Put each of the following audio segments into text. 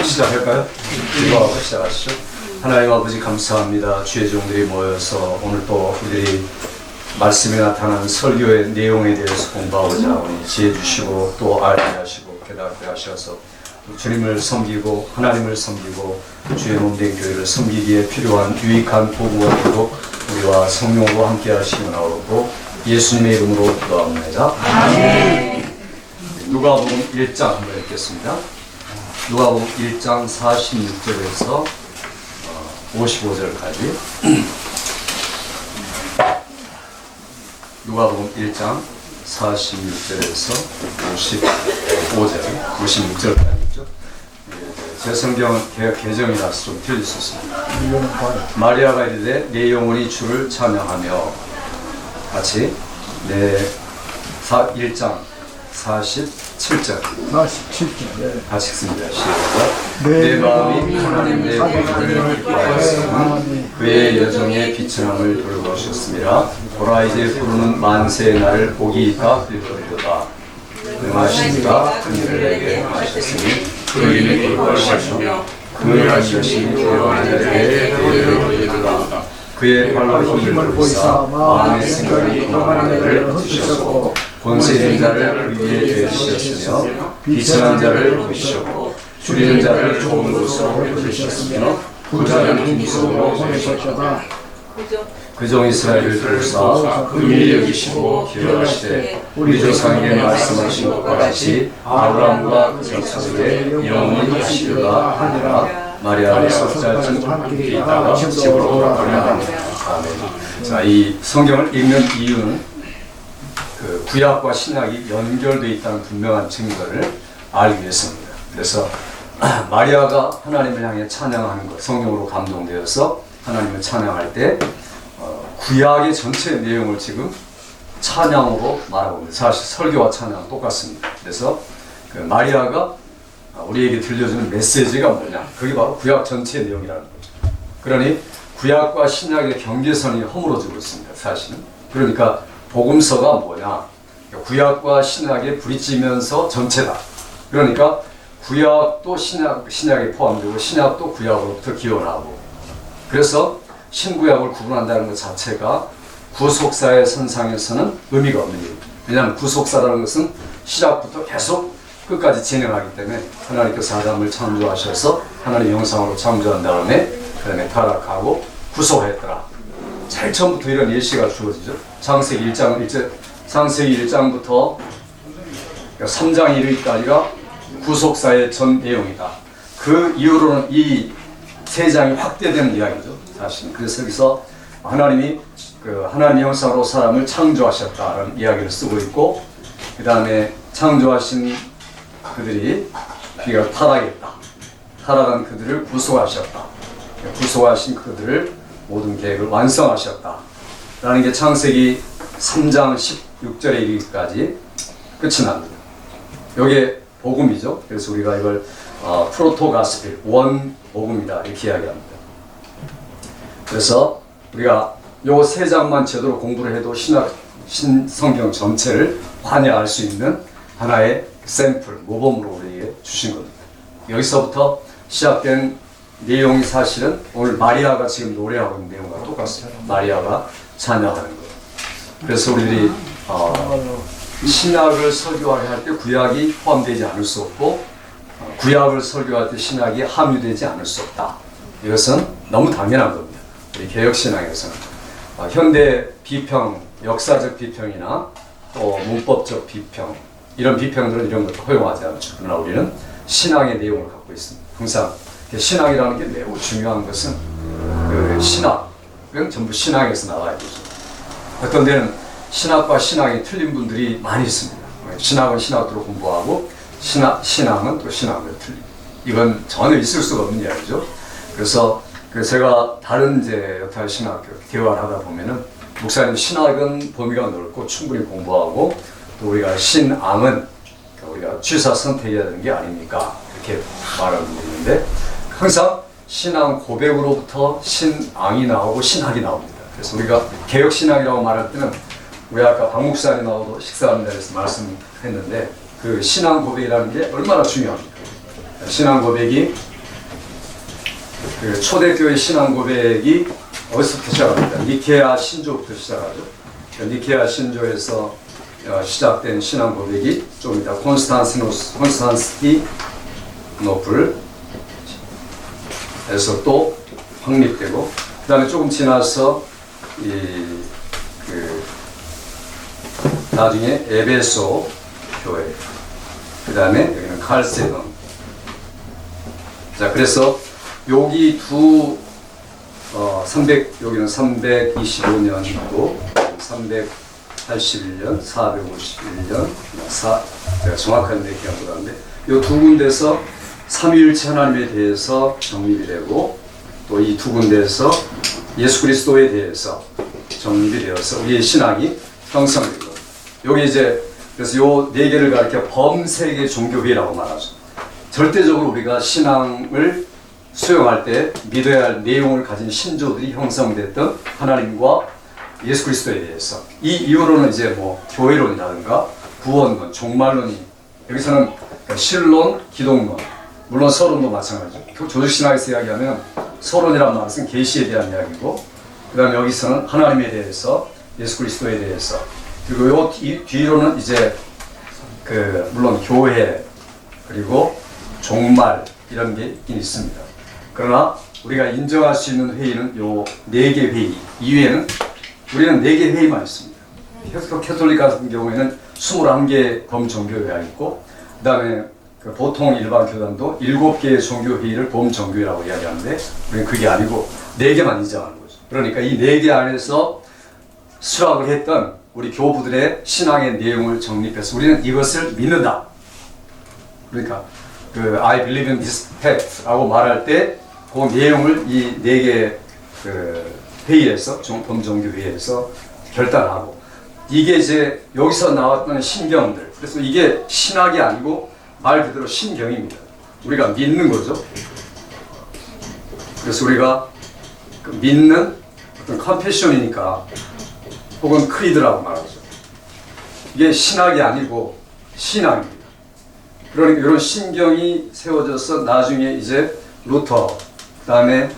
시작할까요? 기도하고 시작하시죠. 하나님 아버지 감사합니다. 주의 종들이 모여서 오늘 또 우리들이 말씀에 나타난 설교의 내용에 대해서 공부하고자 하오니 지혜 주시고 또 알게 하시고 깨닫게 하셔서 주님을 섬기고 하나님을 섬기고 주의 몸된 교회를 섬기기에 필요한 유익한 도구가 되도록 우리와 성령으로 함께 하시옵나오고 예수님의 이름으로 기도합니다. 아멘. 누가복음 1장 한번 읽겠습니다. 누가복음 1장 46절에서 55절까지 누가복음 1장 46절에서 56절까지죠. 제 성경은 개정이라서 좀 틀릴 수 있습니다. 마리아가 이르되 내 영혼이 주를 찬양하며 같이 1장 47절 같이 읽습니다. 시작. 내 마음이 하나님 내 구주를 기뻐하였으니 그의 여정의 비천함을 돌보셨습니다. 보라 이제 부르는 만세의 날을 복이 있다 빌거리로다. 응하시니가 그들을 내게 하셨으니 그 이름이 기뻐하시며 그의 여신이 대원한 자에게 대의를 보이리로다. 그의 발로 힘을 보이사 마음의 생각이 평안한 자를 주셨고 권세 있는 자를 그 위에 대주셨으며 비천한 자를 보이셨고 줄이는 자를 좋은 곳으로 보내셨으며 부자는 빈손으로 보내셨다. 그종 이스라엘을 돌사 그 위에 여기시고 기억하시되 우리 조상에게 말씀하신 것과 같이 아브라함과 그 자손에게 영원히 하시리라 하니라. 마리아의 석자쯤 함께 있다가 집으로 돌아가려 합니다. 아멘. 자, 이 성경을 읽는 이유는 그 구약과 신약이 연결되어 있다는 분명한 증거를 알기 위해서입니다. 그래서 마리아가 하나님을 향해 찬양하는 것, 성령으로 감동되어서 하나님을 찬양할 때 구약의 전체 내용을 지금 찬양으로 말하고 있습니다. 사실 설교와 찬양은 똑같습니다. 그래서 그 마리아가 우리에게 들려주는 메시지가 뭐냐? 그게 바로 구약 전체의 내용이라는 거죠. 그러니 구약과 신약의 경계선이 허물어지고 있습니다. 사실은. 그러니까 복음서가 뭐냐? 구약과 신약에 부딪히면서 전체다. 그러니까 구약도 신약에 포함되고 신약도 구약으로부터 기원하고, 그래서 신구약을 구분한다는 것 자체가 구속사의 선상에서는 의미가 없는 일입니다. 왜냐하면 구속사라는 것은 시작부터 계속 끝까지 진행하기 때문에 하나님께서 아담을 창조하셔서 하나님 형상으로 창조한 다음에 그다음에 타락하고 구속했더라. 제일 처음부터 이런 예시가 주어지죠. 창세기 1장부터 3장 이르기까지가 구속사의 전 내용이다. 그 이후로는 이 세 장이 확대되는 이야기죠. 사실. 그래서 여기서 하나님이 하나님 형상으로 사람을 창조하셨다라는 이야기를 쓰고 있고, 그 다음에 창조하신 그들이 비가 타락했다. 타락한 그들을 구속하셨다. 구속하신 그들을 모든 계획을 완성하셨다. 라는 게 창세기 3장 16절에 이르기까지 끝이 납니다. 이게 복음이죠. 그래서 우리가 이걸 프로토가스펠, 원 복음이다 이렇게 이야기합니다. 그래서 우리가 요 세 장만 제대로 공부를 해도 신성경 전체를 환해할 수 있는 하나의 샘플, 모범으로 우리에게 주신 겁니다. 여기서부터 시작된 내용이 사실은 오늘 마리아가 지금 노래하고 있는 내용과 똑같습니다. 마리아가 찬양하는 것. 그래서 우리들이 신약을 설교하게 할 때 구약이 포함되지 않을 수 없고, 구약을 설교할 때 신약이 함유되지 않을 수 없다. 이것은 너무 당연한 겁니다. 우리 개혁신앙에서는 현대 비평, 역사적 비평이나 또 문법적 비평, 이런 비평들은 이런 것도 허용하지 않죠. 그러나 우리는 신앙의 내용을 갖고 있습니다. 항상 신앙이라는 게 매우 중요한 것은 그 신학은 전부 신앙에서 나와야 되죠. 어떤 데는 신학과 신앙이 틀린 분들이 많이 있습니다. 신학은 신학대로 공부하고 신앙은 또 신앙대로 틀립니다. 이건 전혀 있을 수가 없는 이야기죠. 그래서 제가 다른 여타 신학교 대화를 하다 보면은 목사님 신학은 범위가 넓고 충분히 공부하고 또 우리가 신앙은 우리가 취사 선택해야 되는 게 아닙니까? 이렇게 말하는 분이 있는데, 항상 신앙 고백으로부터 신앙이 나오고 신학이 나옵니다. 그래서 우리가 개혁신앙이라고 말할 때는 우리 아까 박 목사님하고도 식사하는 자리에서 말씀했는데 그 신앙 고백이라는 게 얼마나 중요합니까? 신앙 고백이 그 초대교회 신앙 고백이 어디서부터 시작합니다. 니케아 신조부터 시작하죠. 니케아 신조에서 시작된 신앙 고백이 좀 이따 콘스탄티노플에서 또 확립되고, 그 다음에 조금 지나서 나중에 에베소 교회, 그 다음에 여기는 칼세돈. 자, 그래서 여기 여기는 325년이고 381년, 451년, 제가 정확한 얘기가 못하는데 이 두 군데서 삼위일체 하나님에 대해서 정립이 되고, 또 이 두 군데에서 예수 그리스도에 대해서 정립이 되어서 우리의 신앙이 형성되고, 여기 이제 그래서 요 네 개를 가리켜 범세계 종교회라고 말하죠. 절대적으로 우리가 신앙을 수용할 때 믿어야 할 내용을 가진 신조들이 형성됐던 하나님과 예수 그리스도에 대해서, 이 이후로는 이제 뭐 교회론이라든가 구원론, 종말론이, 여기서는 신론, 기독론, 물론 서론도 마찬가지죠. 조직신학에서 이야기하면 서론이란 말은 계시에 대한 이야기고, 그 다음에 여기서는 하나님에 대해서, 예수 그리스도에 대해서, 그리고 요 뒤로는 이제 물론 교회, 그리고 종말, 이런 게 있긴 있습니다. 그러나 우리가 인정할 수 있는 회의는 요 4개 회의 이외에는 우리는 4개 회의만 있습니다. 캐톨릭 같은 경우에는 21개 범종교회가 있고, 그 다음에 보통 일반 교단도 7개의 종교회의를 범종교회라고 이야기하는데, 우리는 그게 아니고 4개만 인정하는 거죠. 그러니까 이 4개 안에서 수락을 했던 우리 교부들의 신앙의 내용을 정립해서 우리는 이것을 믿는다. 그러니까 I believe in this fact라고 말할 때 그 내용을 이 4개 회의에서, 범종교회에서 결단하고, 이게 이제 여기서 나왔던 신경들, 그래서 이게 신학이 아니고 말 그대로 신경입니다. 우리가 믿는 거죠. 그래서 우리가 믿는 어떤 컨페션이니까, 혹은 크리드라고 말하죠. 이게 신학이 아니고 신앙입니다. 그러니까 이런 신경이 세워져서 나중에 이제 루터, 그 다음에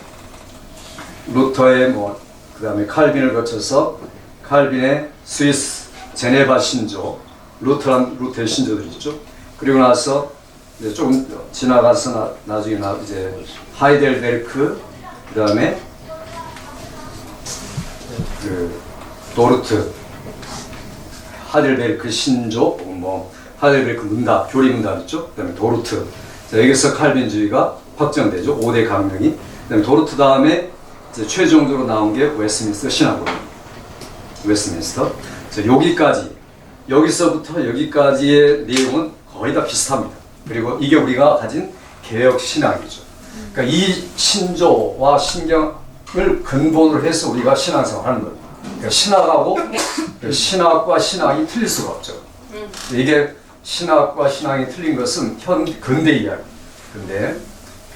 루터의 그 다음에 칼빈을 거쳐서 칼빈의 스위스 제네바 신조, 루터의 신조들이 있죠. 그리고 나서 이제 조금 지나가서 나중에 이제 하이델베르크, 그 다음에 도르트, 하이델베르크 신조, 하이델베르크 문답, 교리 문답 있죠. 그 다음에 도르트. 자, 여기서 칼빈주의가 확정되죠. 5대 강령이. 그 다음에 도르트 다음에 이제 최종적으로 나온 게 웨스트민스터 신학원입니다. 웨스트민스터. 자, 여기서부터 여기까지의 내용은 거의 다 비슷합니다. 그리고 이게 우리가 가진 개혁 신학이죠. 그러니까 이 신조와 신경을 근본으로 해서 우리가 신앙생활을 하는 거예요. 그러니까 신학과 신앙이 틀릴 수가 없죠. 이게 신학과 신앙이 틀린 것은 근대 이야기. 근데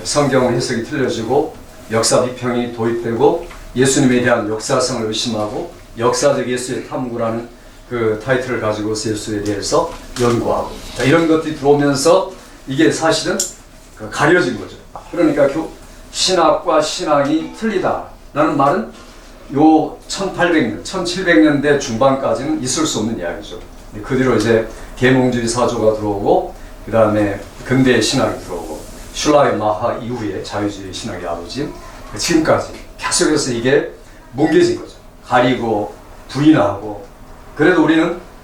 성경 해석이 틀려지고 역사 비평이 도입되고 예수님에 대한 역사성을 의심하고 역사적 예수의 탐구라는 그 타이틀을 가지고 예수에 대해서 연구하고, 이런 것들이 들어오면서 이게 사실은 가려진 거죠. 그러니까 신학과 신앙이 틀리다라는 말은 요 1800년, 1700년대 중반까지는 있을 수 없는 이야기죠. 그 뒤로 이제 계몽주의 사조가 들어오고, 그 다음에 근대의 신학이 들어오고, 슐라의 마하 이후에 자유주의 신학이 아버지, 지금까지 계속해서 이게 뭉개진 거죠. 가리고 부인하고. 그래도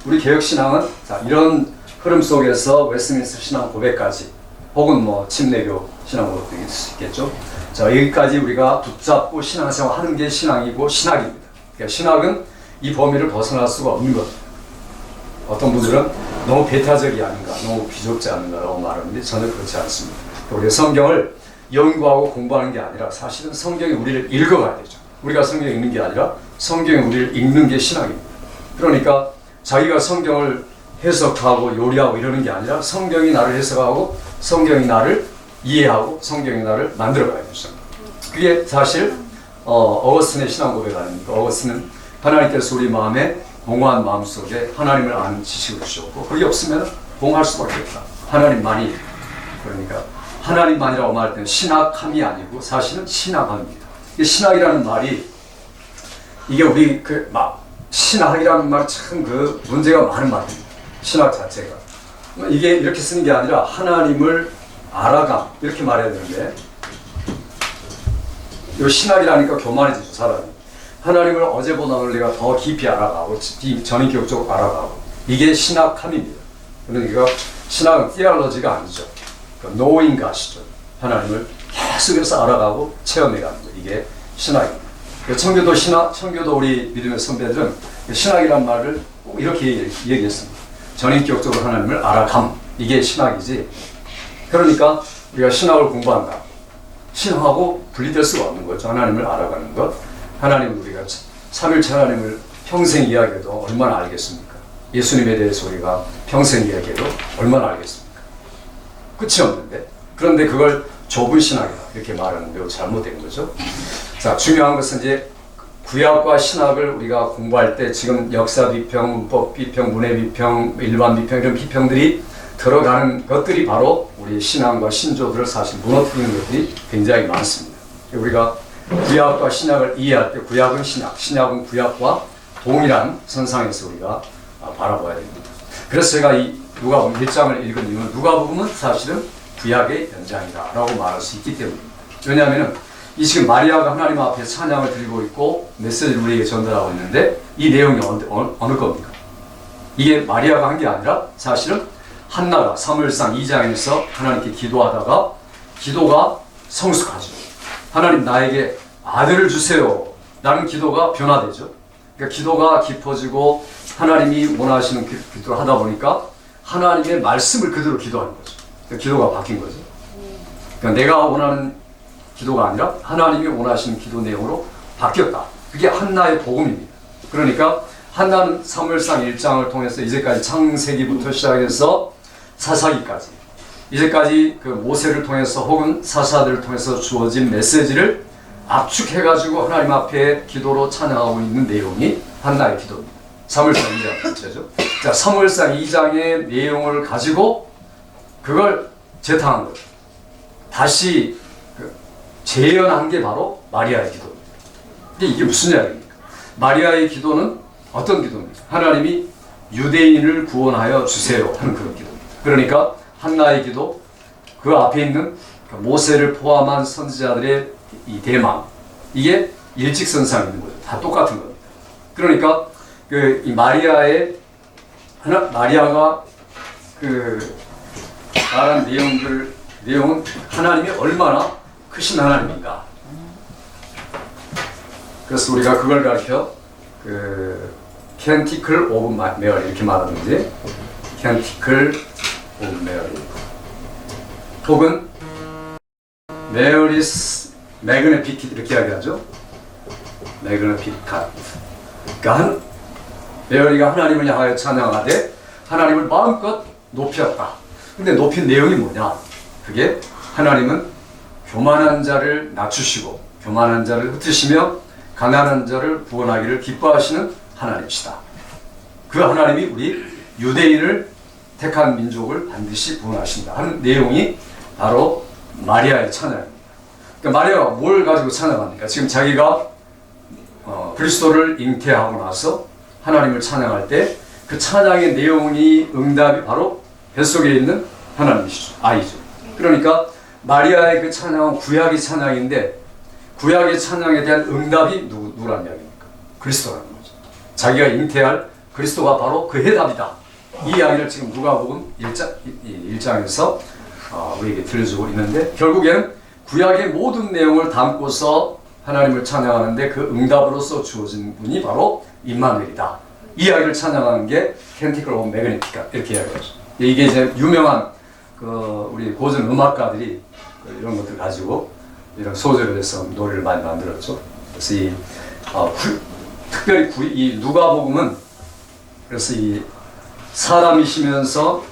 우리 개혁신앙은 이런 흐름 속에서 웨스트민스터 신앙 고백까지, 혹은 침례교 신앙 고백도 있을 수 있겠죠. 자, 여기까지 우리가 붙잡고 신앙생활 하는 게 신앙이고 신학입니다. 그러니까 신학은 이 범위를 벗어날 수가 없는 겁니다. 어떤 분들은 너무 배타적이 아닌가, 너무 비좁지 않은가라고 말하는데 전혀 그렇지 않습니다. 우리가 성경을 연구하고 공부하는 게 아니라 사실은 성경이 우리를 읽어가야 되죠. 우리가 성경 읽는 게 아니라 성경이 우리를 읽는 게 신학입니다. 그러니까 자기가 성경을 해석하고 요리하고 이러는 게 아니라 성경이 나를 해석하고 성경이 나를 이해하고 성경이 나를 만들어가야 되죠. 그게 사실 어거스틴의 신앙 고백 아닙니까? 어거스틴은 하나님께서 우리 마음에 공허한 마음속에 하나님을 아는 지식을 주셨고, 그게 없으면 공허할 수밖에 없다. 하나님만이, 그러니까 하나님만이라고 말할 때는 신학함이 아니고 사실은 신학함입니다. 신학이라는 말이 이게 우리 신학이라는 말이 참 그 문제가 많은 말입니다. 신학 자체가 이게 이렇게 쓰는 게 아니라 하나님을 알아감 이렇게 말해야 되는데 이 신학이라니까 교만해지죠 사람이. 하나님을 어제보다 오늘 내가 더 깊이 알아가고 전인격적으로 알아가고 이게 신학함입니다. 그러니까 신학은 theology가 아니죠. knowing God이죠. 하나님을 계속해서 알아가고 체험해가는 거 이게 신학입니다. 청교도 우리 믿음의 선배들은 신학이란 말을 꼭 이렇게 얘기했습니다. 전인격적으로 하나님을 알아감 이게 신학이지. 그러니까 우리가 신학을 공부한다. 신학하고 분리될 수가 없는 거죠. 하나님을 알아가는 것. 하나님을 우리가 삼일체 하나님을 평생 이야기해도 얼마나 알겠습니까? 예수님에 대해서 우리가 평생 이야기해도 얼마나 알겠습니까? 끝이 없는데. 그런데 그걸 좁은 신학이다 이렇게 말하는 매우 잘못된 거죠. 자, 중요한 것은 이제 구약과 신학을 우리가 공부할 때 지금 역사 비평, 문법 비평, 문해 비평, 일반 비평 이런 비평들이 들어가는 것들이 바로 우리 신앙과 신조들을 사실 무너뜨리는 것들이 굉장히 많습니다. 우리가 구약과 신약을 이해할 때 구약은 신약, 신약은 구약과 동일한 선상에서 우리가 바라봐야 됩니다. 그래서 제가 이 누가복음 1장을 읽은 이유는 누가복음은 사실은 구약의 연장이다라고 말할 수 있기 때문입니다. 왜냐하면 이 지금 마리아가 하나님 앞에 찬양을 드리고 있고 메시지를 우리에게 전달하고 있는데 이 내용이 어느 겁니까? 이게 마리아가 한 게 아니라 사실은 한나가 사무엘상 2장에서 하나님께 기도하다가 기도가 성숙하죠. 하나님 나에게 아들을 주세요 라는 기도가 변화되죠. 그러니까 기도가 깊어지고 하나님이 원하시는 기도를 하다 보니까 하나님의 말씀을 그대로 기도하는 거죠. 그러니까 기도가 바뀐 거죠. 그러니까 내가 원하는 기도가 아니라 하나님이 원하시는 기도 내용으로 바뀌었다. 그게 한나의 복음입니다. 그러니까 한나는 사무엘상 1장을 통해서 이제까지 창세기부터 시작해서 사사기까지 이제까지 그 모세를 통해서 혹은 사사들을 통해서 주어진 메시지를 압축해가지고 하나님 앞에 기도로 찬양하고 있는 내용이 한나의 기도입니다. 사무엘상 2장 전체죠. 자, 사무엘상 2장의 내용을 가지고 그걸 재탕한 거죠. 다시 재현한 게 바로 마리아의 기도입니다. 이게 무슨 이야기입니까? 마리아의 기도는 어떤 기도입니까? 하나님이 유대인을 구원하여 주세요 하는 그런 기도입니다. 그러니까 한나의 기도, 그 앞에 있는 모세를 포함한 선지자들의 이 대망, 이게 일직선상에 있는 거죠. 다 똑같은 겁니다. 그러니까 이 마리아가 말한 내용은 하나님이 얼마나 크신 하나님인가. 그래서 우리가 그걸 가르쳐 Canticle of Mary 이렇게 말하는데 Canticle of Mary 혹은 Mary's Magnificat 이렇게 이야기하죠. Magnificat. 그러니까 메아리가 하나님을 향하여 찬양하되 하나님을 마음껏 높였다. 근데 높인 내용이 뭐냐? 그게 하나님은 교만한 자를 낮추시고 교만한 자를 흩으시며 가난한 자를 구원하기를 기뻐하시는 하나님이시다. 그 하나님이 우리 유대인을 택한 민족을 반드시 구원하신다 하는 내용이 바로 마리아의 찬양입니다. 그러니까 마리아가 뭘 가지고 찬양합니까? 지금 자기가 그리스도를 잉태하고 나서 하나님을 찬양할 때 그 찬양의 내용이 응답이 바로 뱃속에 있는 하나님이시죠. 아이죠. 그러니까 마리아의 그 찬양은 구약의 찬양인데 구약의 찬양에 대한 응답이 누구란 이야기입니까? 그리스도라는 거죠. 자기가 잉태할 그리스도가 바로 그 해답이다. 이 이야기를 지금 누가복음 1장에서 우리에게 들려주고 있는데 결국에는 구약의 모든 내용을 담고서 하나님을 찬양하는데 그 응답으로서 주어진 분이 바로 임마누엘이다. 이 이야기를 찬양하는 게 캔티클 오브 매그니피카 이렇게 이야기하죠. 이게 이제 유명한 우리 고전 음악가들이 이런 것들 가지고 이런 소재를 해서 노래를 많이 만들었죠. 그래서 특별히 이 누가복음은 그래서 이 사람이시면서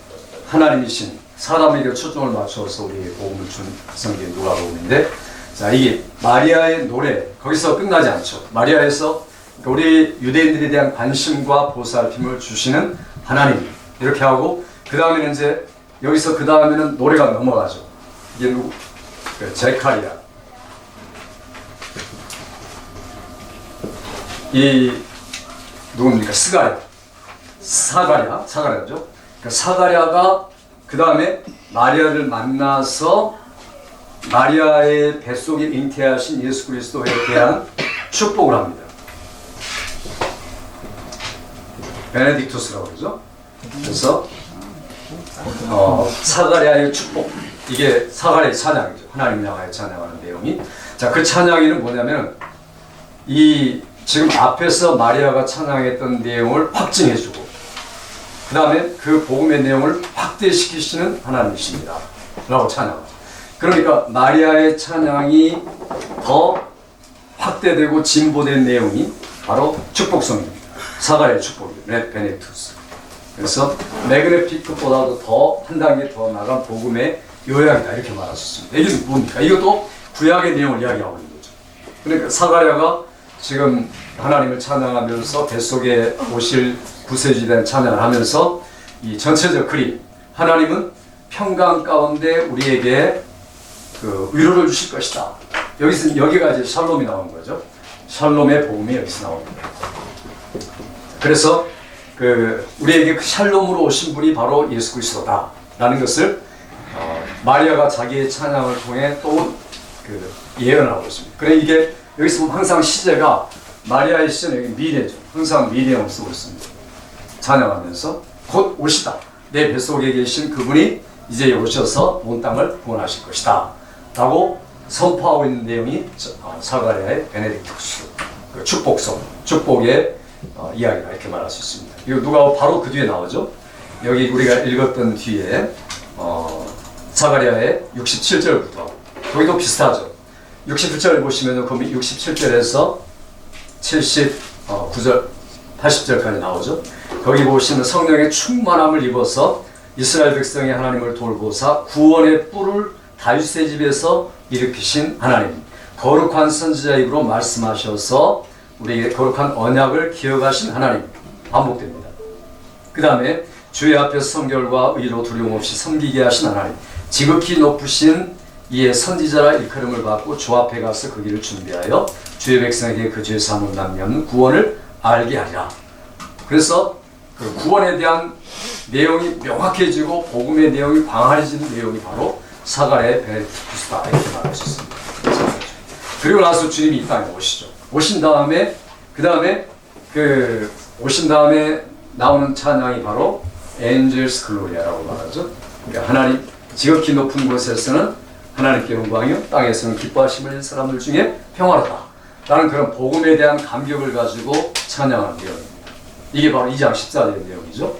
하나님이신 사람에게 초점을 맞춰서 우리 복음을 준 성경 누가복음인데, 자 이게 마리아의 노래 거기서 끝나지 않죠. 마리아에서 우리 유대인들에 대한 관심과 보살핌을 주시는 하나님 이렇게 하고 그 다음에는 이제 여기서 그 다음에는 노래가 넘어가죠. 이게 누구? 제카리아. 이 누굽니까? 사가랴죠. 그러니까 사가랴가 그 다음에 마리아를 만나서 마리아의 뱃속에 잉태하신 예수 그리스도에 대한 축복을 합니다. 베네딕투스라고 그러죠. 그래서 사가랴의 축복, 이게 사가랴의 찬양이죠. 하나님 향하여 찬양하는 내용이. 자, 그 찬양에는 뭐냐면 이 지금 앞에서 마리아가 찬양했던 내용을 확증해주고 그 다음에 그 복음의 내용을 확대시키시는 하나님이십니다 라고 찬양합니다. 그러니까 마리아의 찬양이 더 확대되고 진보된 내용이 바로 축복성입니다. 사가랴의 축복이에요. 베네투스. 그래서 매그네피크보다도 더 한 단계 더 나간 복음의 요약이다 이렇게 말할 수 있습니다. 이게 뭡니까? 이것도 구약의 내용을 이야기하고 있는 거죠. 그러니까 사가랴가 지금 하나님을 찬양하면서 뱃속에 오실 구세주에 대한 찬양을 하면서 이 전체적 그림, 하나님은 평강 가운데 우리에게 그 위로를 주실 것이다. 여기가 이제 샬롬이 나오는 거죠. 샬롬의 복음이 여기서 나옵니다. 그래서 우리에게 그 샬롬으로 오신 분이 바로 예수 그리스도다라는 것을 마리아가 자기의 찬양을 통해 또 예언하고 있습니다. 그래 이게 여기서 보면 항상 시제가 마리아의 시제는 여기 미래죠. 항상 미래형을 쓰고 있습니다. 찬양하면서 곧 오시다. 내 뱃속에 계신 그분이 이제 오셔서 온 땅을 구원하실 것이다. 라고 선포하고 있는 내용이 사가랴의 베네딕투스, 그 축복성, 축복의 이야기다 이렇게 말할 수 있습니다. 이거 누가 바로 그 뒤에 나오죠? 여기 우리가 읽었던 뒤에 사가랴의 67절부터 거기도 비슷하죠. 67절 보시면 그 67절에서 79절, 80절까지 나오죠. 거기 보시면 성령의 충만함을 입어서 이스라엘 백성이 하나님을 돌보사 구원의 뿔을 다윗의 집에서 일으키신 하나님, 거룩한 선지자 입으로 말씀하셔서 우리에게 거룩한 언약을 기억하신 하나님, 반복됩니다. 그 다음에 주의 앞에서 성결과 의로 두려움 없이 섬기게 하신 하나님, 지극히 높으신 이에 선지자라 일컬음을 받고 주 앞에 가서 그 길을 준비하여 주의 백성에게 그 죄 사함을 남겨놓는 구원을 알게 하리라. 그래서 그 구원에 대한 내용이 명확해지고 복음의 내용이 광활해지는 내용이 바로 사가랴의 베네딕투스다 이렇게 말할 수 있습니다. 그리고 나서 주님이 이 땅에 오시죠. 오신 다음에 오신 다음에 나오는 찬양이 바로 엔젤스 글로리아라고 말하죠. 그러니까 하나님 지극히 높은 곳에서는 하나님께 영광이요 땅에서는 기뻐하심을 사람들 중에 평화롭다 라는 그런 복음에 대한 감격을 가지고 찬양하는 내용입니다. 이게 바로 2장 14절의 내용이죠.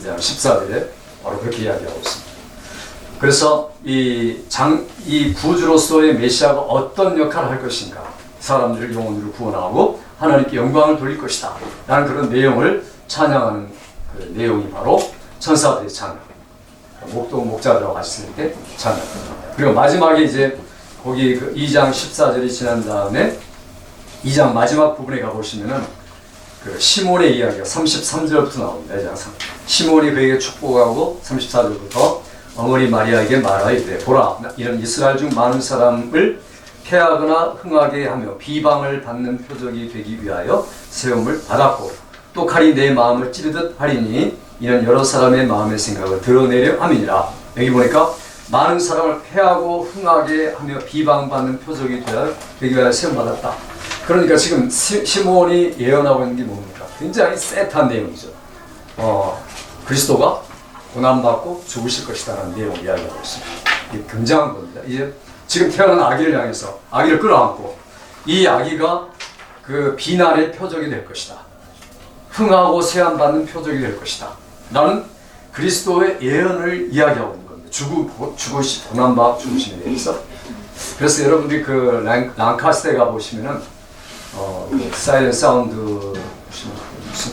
2장 14절에 바로 그렇게 이야기하고 있습니다. 그래서 이 구주로서의 메시아가 어떤 역할을 할 것인가, 사람들을 영혼으로 구원하고 하나님께 영광을 돌릴 것이다 라는 그런 내용을 찬양하는 그 내용이 바로 천사들의 찬양, 목동 목자들하고 같이 있을 때 찬양. 그리고 마지막에 이제 거기 그 2장 14절이 지난 다음에 2장 마지막 부분에 가보시면은 그 시몬의 이야기가 33절부터 나옵니다. 2장 3. 시몬이 그에게 축복하고 34절부터 어머니 마리아에게 말하이르되 보라 이런 이스라엘 중 많은 사람을 패하거나 흥하게 하며 비방을 받는 표적이 되기 위하여 세움을 받았고 또 칼이 내 마음을 찌르듯 하리니 이는 여러 사람의 마음의 생각을 드러내려 함이니라. 여기 보니까 많은 사람을 패하고 흥하게 하며 비방받는 표적이 되기 위하여 세움받았다. 그러니까 지금 시몬이 예언하고 있는 게 뭡니까? 굉장히 셋한 내용이죠. 그리스도가 고난받고 죽으실 것이다라는 내용을 이야기하고 있습니다. 이게 굉장한 겁니다. 이제 지금 태어난 아기를 향해서 아기를 끌어안고 이 아기가 그 비난의 표적이 될 것이다. 흥하고 세안받는 표적이 될 것이다. 라는 그리스도의 예언을 이야기하고 있는 겁니다. 죽으시 고난받고 죽으심에 대해서. 그래서 여러분들이 그 랑카스테 가 보시면은 그 사이렌 사운드 보시면 무슨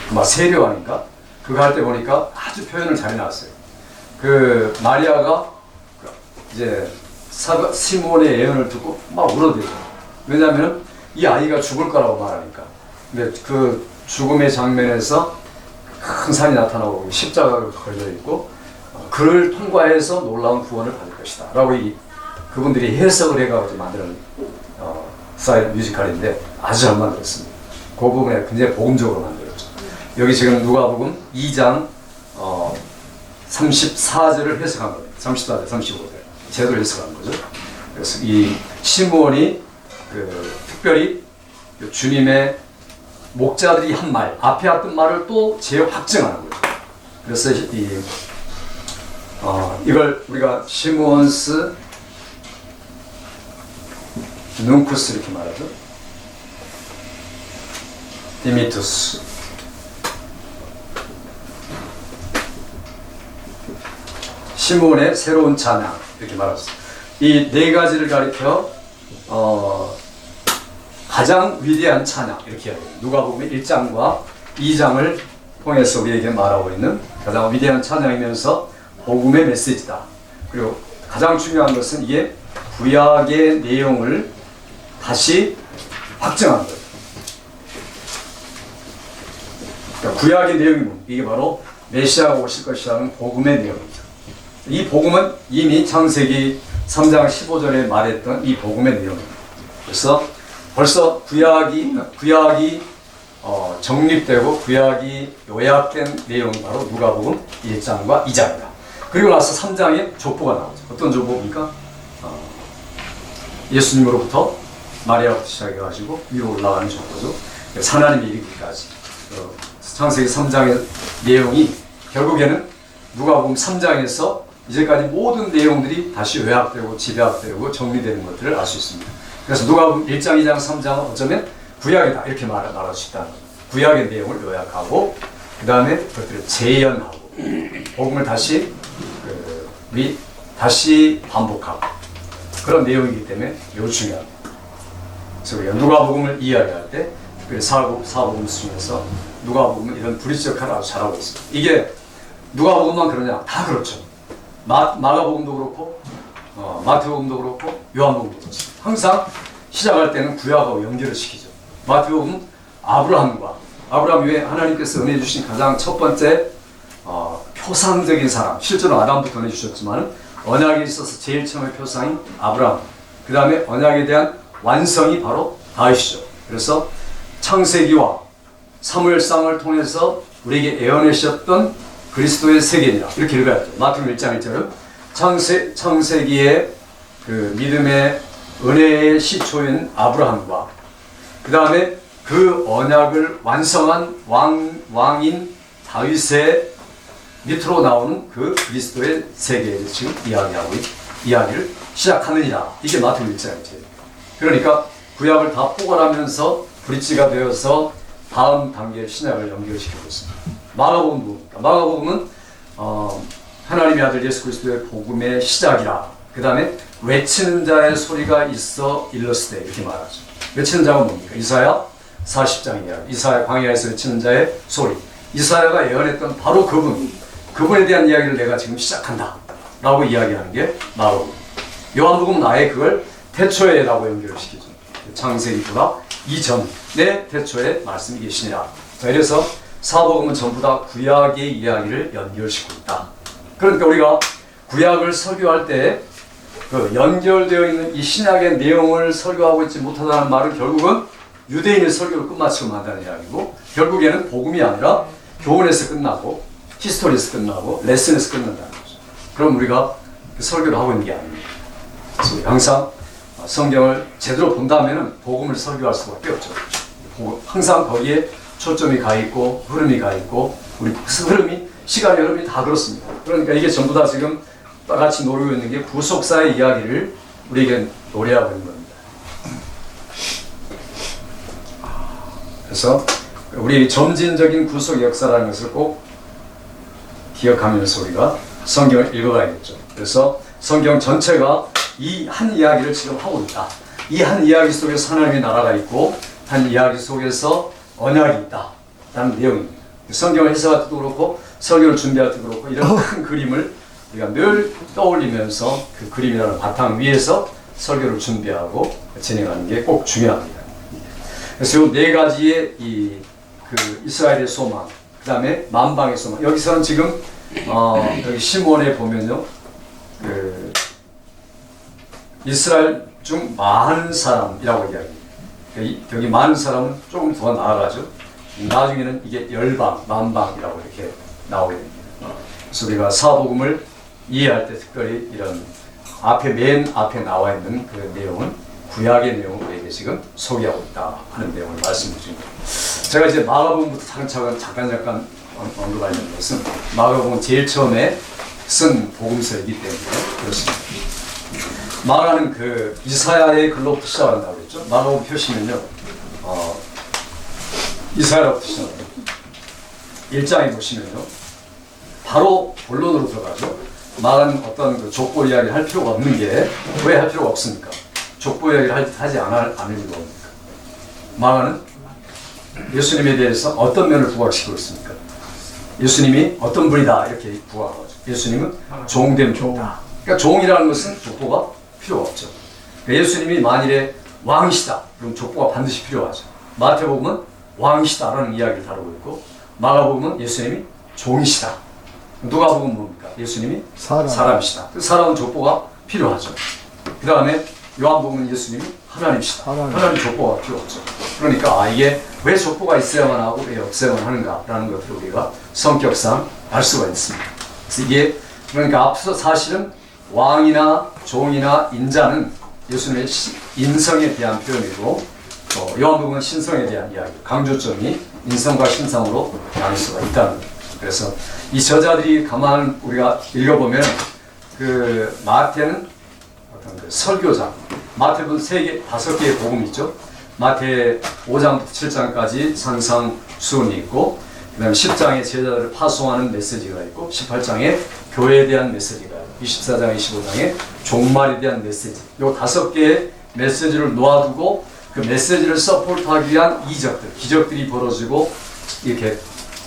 막 세례왕인가? 그거 할 때 보니까 아주 표현을 잘 해놨어요. 그 마리아가 이제 시몬의 예언을 듣고 막 울어대죠. 왜냐하면 이 아이가 죽을 거라고 말하니까. 근데 그 죽음의 장면에서 큰 산이 나타나고 십자가가 걸려 있고 그를 통과해서 놀라운 구원을 받을 것이다 라고 그분들이 해석을 해가지고 만드는 스타일 뮤지컬인데 아주 잘 만들었습니다. 그 부분에 굉장히 복음적으로 만들었죠. 여기 지금 누가복음 2장 34절을 해석한 겁니다. 34절, 35절 제대로 해석한 거죠. 그래서 이 시므온이 특별히 주님의 목자들이 한 말, 앞에 했던 말을 또 재확증하는 거죠. 그래서 이걸 우리가 시므온스 눈쿠스 이렇게 말하죠. 디미투스. 시므온의 새로운 찬양 이렇게 말했어요. 이 네 가지를 가리켜 가장 위대한 찬양 이렇게 해요. 누가복음 1장과 2장을 통해서 우리에게 말하고 있는 가장 위대한 찬양이면서 복음의 메시지다. 그리고 가장 중요한 것은 이게 구약의 내용을 다시 확증하는 거예요. 그러니까 구약의 내용이 뭡니까? 이게 바로 메시아가 오실 것이라는 복음의 내용이죠. 이 복음은 이미 창세기 3장 15절에 말했던 이 복음의 내용입니다. 그래서 벌써 구약이 정립되고 구약이 요약된 내용이 바로 누가복음 1장과 2장이다. 그리고 나서 3장에 족보가 나오죠. 어떤 족보입니까? 예수님으로부터 마리아부터 시작해가지고 위로 올라가는 족보죠. 하나님이 이르기까지. 창세기 3장의 내용이 결국에는 누가복음 3장에서 이제까지 모든 내용들이 다시 요약되고 집약되고 정리되는 것들을 알 수 있습니다. 그래서 누가복음 1장, 2장, 3장은 어쩌면 구약이다 이렇게 말할 수 있다는 거죠. 구약의 내용을 요약하고 그 다음에 그것들을 재현하고 복음을 다시 다시 반복하고 그런 내용이기 때문에 매우 중요합니다. 그래서 우리가 누가복음을 이야기할 때 특별히 사복음 중에서 누가복음은 이런 브릿지 역할을 아주 잘하고 있습니다. 이게 누가복음만 그러냐? 다 그렇죠. 마가복음도 그렇고 마태복음도 그렇고 요한복음도 그렇습니다. 항상 시작할 때는 구약하고 연결을 시키죠. 마태복음은 아브라함 위에 하나님께서 은혜 주신 가장 첫 번째 표상적인 사람, 실제로 아담부터 은혜 주셨지만 언약에 있어서 제일 처음의 표상인 아브라함, 그 다음에 언약에 대한 완성이 바로 다윗이죠. 그래서 창세기와 사무엘상을 통해서 우리에게 예언하셨던 그리스도의 세계니라 이렇게 읽어야죠. 마태복음 1장 1절은 창세기의 그 믿음의 은혜의 시초인 아브라함과 그 다음에 그 언약을 완성한 왕인 다윗의 밑으로 나오는 그 그리스도의 세계에 지금 이야기를 시작하느니라. 이게 마태복음 1장이죠. 그러니까 구약을 다 포괄하면서 브릿지가 되어서 다음 단계의 신약을 연결시키고 있습니다. 마가복음도 뭡니까? 마가복음은 하나님의 아들 예수 그리스도의 복음의 시작이라. 그 다음에 외치는 자의 소리가 있어 일러스되 이렇게 말하죠. 외치는 자가 뭡니까? 이사야 40장 이야기. 이사야 광야에서 외치는 자의 소리. 이사야가 예언했던 바로 그분에 대한 이야기를 내가 지금 시작한다 라고 이야기하는 게 마가복음. 요한복음은 아예 그걸 태초에라고 연결을 시키죠. 창세기보다 이전의 태초에 말씀이 계시니라. 이래서 사복음은 전부 다 구약의 이야기를 연결시키고 있다. 그러니까 우리가 구약을 설교할 때 그 연결되어 있는 이 신약의 내용을 설교하고 있지 못하다는 말은 결국은 유대인의 설교를 끝마치고 만다는 이야기고 결국에는 복음이 아니라 교훈에서 끝나고 히스토리에서 끝나고 레슨에서 끝난다는 거죠. 그럼 우리가 그 설교를 하고 있는 게 아닙니다. 그래서 우리 항상 성경을 제대로 본다면 복음을 설교할 수밖에 없죠. 항상 거기에 초점이 가 있고 흐름이 가 있고 우리 시간의 흐름이 다 그렇습니다. 그러니까 이게 전부 다 지금 같이 노리고 있는 게 구속사의 이야기를 우리에게 노래하고 있는 겁니다. 그래서 우리 점진적인 구속 역사라는 것을 꼭 기억하면서 우리가 성경을 읽어가야겠죠. 그래서 성경 전체가 이 한 이야기를 지금 하고 있다. 이 한 이야기 속에서 하나님의 나라가 있고 한 이야기 속에서 언약이 있다 라는 내용입니다. 성경을 해석할 때도 그렇고 설교를 준비할 때도 그렇고 이런 큰 그림을 우리가 늘 떠올리면서 그 그림이라는 바탕 위에서 설교를 준비하고 진행하는 게 꼭 중요합니다. 그래서 이 네 가지의 그 이스라엘의 소망, 그 다음에 만방의 소망. 여기서는 지금 여기 시몬에 보면요, 그 이스라엘 중 많은 사람이라고 이야기해요. 여기 많은 사람은 조금 더 나아가죠. 나중에는 이게 열방, 만방이라고 이렇게 나오게 됩니다. 그래서 우리가 사복음을 이해할 때 특별히 이런 맨 앞에 나와 있는 그 내용은 구약의 내용을 우리에게 지금 소개하고 있다 하는 내용을 말씀해 주십니다. 제가 이제 마가복음부터 차근차근 잠깐 언급하려는 것은 마가복음은 제일 처음에 쓴 복음서이기 때문에 그렇습니다. 마가는 그 이사야의 글로부터 시작한다고 그랬죠. 마가복음 표시면요, 이사야로부터 시작합니다. 1장에 보시면요, 바로 본론으로 들어가죠. 마가는 어떤 그 족보 이야기를 할 필요가 없는 게, 왜 할 필요가 없습니까? 족보 이야기를 하지 않을 이유가 뭡니까? 마가는 예수님에 대해서 어떤 면을 부각시키고 있습니까? 예수님이 어떤 분이다 이렇게 부각하죠. 예수님은 종된 분이다. 그러니까 종이라는 것은 족보가 필요가 없죠. 그러니까 예수님이 만일에 왕이시다, 그럼 족보가 반드시 필요하죠. 마태복음은 왕이시다라는 이야기를 다루고 있고, 마가복음은 예수님이 종이시다. 누가복음은 뭡니까? 예수님이 사람이시다. 그 사람은 족보가 필요하죠. 그 다음에 요한복음은 예수님이 하나님이시다. 하나님 족보가 필요 없죠. 그러니까 이게 왜 족보가 있어야만 하고 왜 없어야만 하는가라는 것들을 우리가 성격상 알 수가 있습니다. 그래서 이게 그러니까 앞서 사실은 왕이나 종이나 인자는 예수님의 인성에 대한 표현이고, 요한복음은 신성에 대한 이야기, 강조점이 인성과 신성으로 나눌 수가 있다는 거예요. 그래서 이 저자들이 가만 우리가 읽어보면 그 마태는 어떤 그 설교자, 마태는 5개의 복음이 있죠. 마태 5장부터 7장까지 산상수훈이 있고, 그 다음에 10장에 제자들을 파송하는 메시지가 있고, 18장에 교회에 대한 메시지가 있고, 24장, 25장에 종말에 대한 메시지, 요 5개의 메시지를 놓아두고 그 메시지를 서포트하기 위한 이적들, 기적들이 벌어지고 이렇게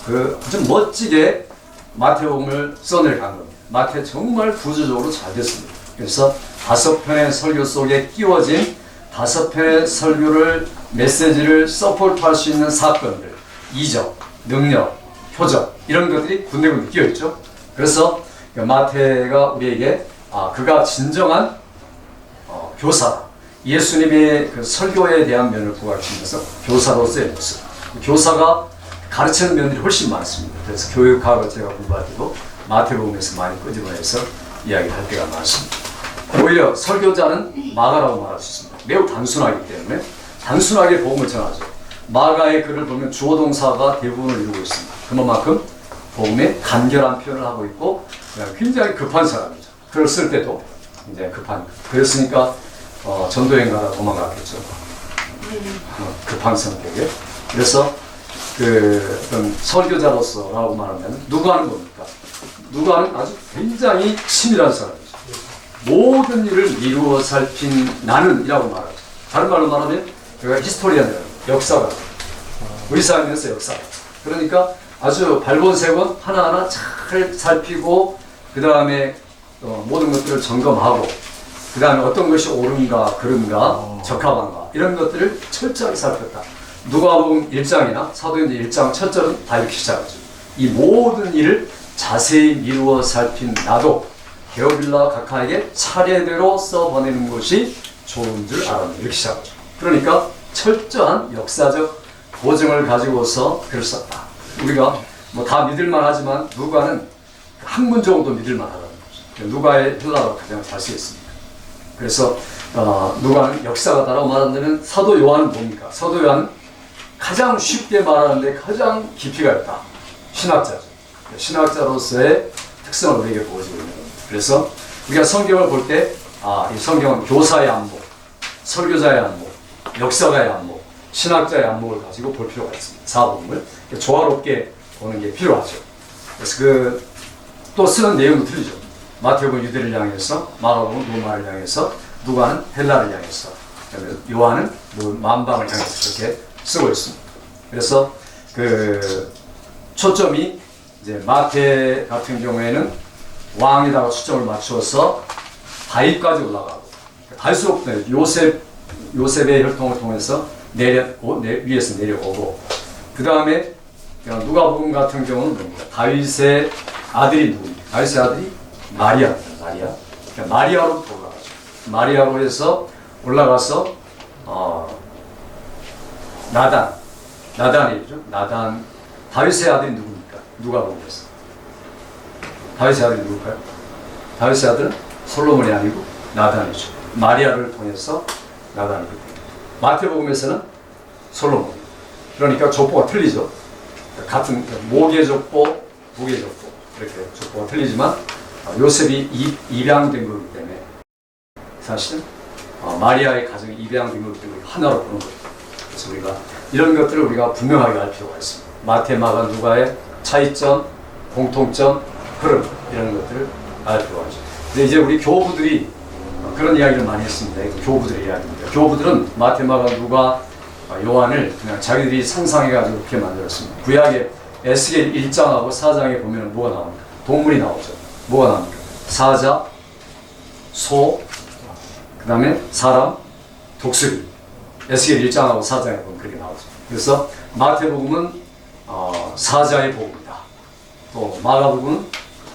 그 아주 멋지게 마태복음을 써내간 겁니다. 마태 정말 구조적으로 잘 됐습니다. 그래서 5편의 설교 속에 끼워진 5편의 설교를 메시지를 서포트할 수 있는 사건들, 이적, 능력, 표적 이런 것들이 군데군데 끼어 있죠. 그래서 마태가 우리에게 그가 진정한 교사다. 예수님의 그 설교에 대한 면을 부각시키면서 교사로서의 모습. 교사가 가르치는 면들이 훨씬 많습니다. 그래서 교육학을 제가 공부할 때도 마태복음에서 많이 끄집어내서 이야기를 할 때가 많습니다. 오히려 설교자는 마가라고 말할 수 있습니다. 매우 단순하기 때문에 단순하게 복음을 전하죠. 마가의 글을 보면 주어 동사가 대부분을 이루고 있습니다. 그만큼 복음에 간결한 표현을 하고 있고 굉장히 급한 사람이죠. 글을 쓸 때도 굉장히 급한. 그랬으니까 전도여행 가다 도망갔겠죠. 급한 성격에. 그래서 그 어떤 설교자로서라고 말하면 누가는 뭡니까? 누가는 아주 굉장히 치밀한 사람이죠. 모든 일을 이루어 살핀 나는이라고 말하죠. 다른 말로 말하면 그가 히스토리안이라는 역사가 우리 삶에서 역사. 그러니까 아주 발본색원 하나하나 잘 살피고 그 다음에 모든 것들을 점검하고 그 다음에 어떤 것이 옳은가 그른가 적합한가 이런 것들을 철저하게 살폈다. 누가복음 1장이나 사도행전 1장 첫 절은 다 이렇게 시작하죠. 이 모든 일을 자세히 미루어 살핀 나도 게오빌라 각하에게 차례대로 써보내는 것이 좋은 줄 알았네. 이렇게 시작하죠. 그러니까 철저한 역사적 보증을 가지고서 글을 썼다. 우리가 뭐 다 믿을만 하지만 누가는 한 문 정도 믿을만 하다는 거죠. 누가의 헬라어가 가장 잘 쓰였습니다. 그래서 누가는 역사가 따라고 말한다면 사도 요한은 뭡니까? 사도 요한은 가장 쉽게 말하는데 가장 깊이가 있다. 신학자죠. 신학자로서의 특성을 우리에게 보여주고 있는 겁니다. 그래서 우리가 성경을 볼 때 이 성경은 교사의 안목, 설교자의 안목, 역사가의 안목, 신학자의 안목을 가지고 볼 필요가 있습니다. 사복음을 조화롭게 보는 게 필요하죠. 그래서 또 쓰는 내용도 틀리죠. 마태복음은 유대를 향해서, 마가복음은 로마를 향해서, 누가는 헬라를 향해서, 요한은 만방을 향해서 그렇게 쓰고 있습니다. 그래서 그 초점이 이제 마태 같은 경우에는 왕에다가 초점을 맞추어서 다윗까지 올라가고 갈수록 요셉의 혈통을 통해서 위에서 내려오고 그 다음에 누가복음 같은 경우는 뭡니까? 다윗의 아들이 누굽니까? 다윗의 아들이 마리아입니다. 마리아. 그러니까 마리아로부터 올라가죠. 마리아로 해서 올라가서 나단이죠. 나단. 다윗의 아들이 누굽니까? 누가 보겠어? 다윗의 아들이 누굴까요? 다윗의 아들은 솔로몬이 아니고 나단이죠. 마리아를 통해서 나단이 됩니다. 마태복음에서는 솔로몬. 그러니까 족보가 틀리죠. 같은 모계 족보, 부계 족보 이렇게 족보가 틀리지만 요셉이 입양된 거기 때문에 사실은 마리아의 가정이 입양된 거기 때문에 하나로 보는 거예요. 그래서 우리가 이런 것들을 우리가 분명하게 알 필요가 있습니다. 마태, 마가, 누가의 차이점, 공통점, 흐름 이런 것들을 알 필요가 있죠. 근데 이제 우리 교부들이 그런 이야기를 많이 했습니다. 교부들의 이야기입니다. 교부들은 마태, 마가, 누가, 요한을 그냥 자기들이 상상해가지고 그렇게 만들었습니다. 구약의 에스겔 1장하고 4장에 보면 뭐가 나옵니까? 동물이 나오죠. 뭐가 나옵니까? 사자, 소, 그 다음에 사람, 독수리. 에스겔 1장하고 4장에 보면 그렇게 나오죠. 그래서 마태복음은 사자의 복음이다. 또 마가복음은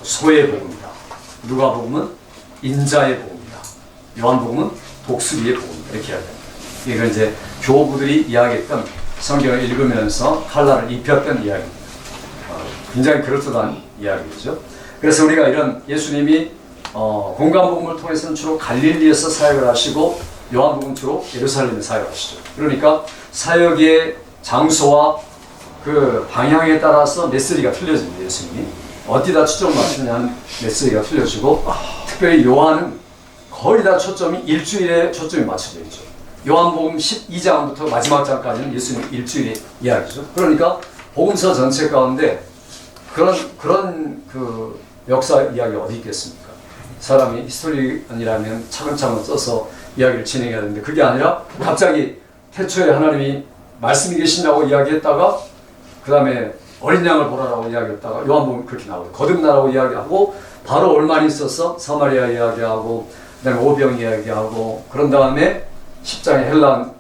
소의 복음이다. 누가복음은 인자의 복음이다. 요한복음은 독수리의 복음이다. 이렇게 해야 됩니다. 이건 이제 교부들이 이야기했던 성경을 읽으면서 칼날을 입혔던 이야기입니다. 굉장히 그럴듯한 이야기죠. 그래서 우리가 이런 예수님이 공간복음을 통해서는 주로 갈릴리에서 사역을 하시고 요한복음 주로 예루살렘에 사역하시죠. 그러니까 사역의 장소와 그 방향에 따라서 메시지가 틀려집니다. 예수님이 어디다 초점을 맞추느냐는 메시지가 틀려지고 특별히 요한은 거의 다 초점이 일주일에 초점이 맞춰져 있죠. 요한복음 12장부터 마지막 장까지는 예수님 일주일의 이야기죠. 그러니까 복음서 전체 가운데 그런 그 역사 이야기가 어디 있겠습니까? 사람이 히스토리언이라면 차근차근 써서 이야기를 진행해야 되는데 그게 아니라 갑자기 태초에 하나님이 말씀이 계신다고 이야기했다가 그 다음에 어린 양을 보라라고 이야기했다가 요한복음 그렇게 나오고 거듭나라고 이야기하고 바로 얼마나 있어서 사마리아 이야기하고 그 다음에 오병 이야기하고 그런 다음에 10장의 헬란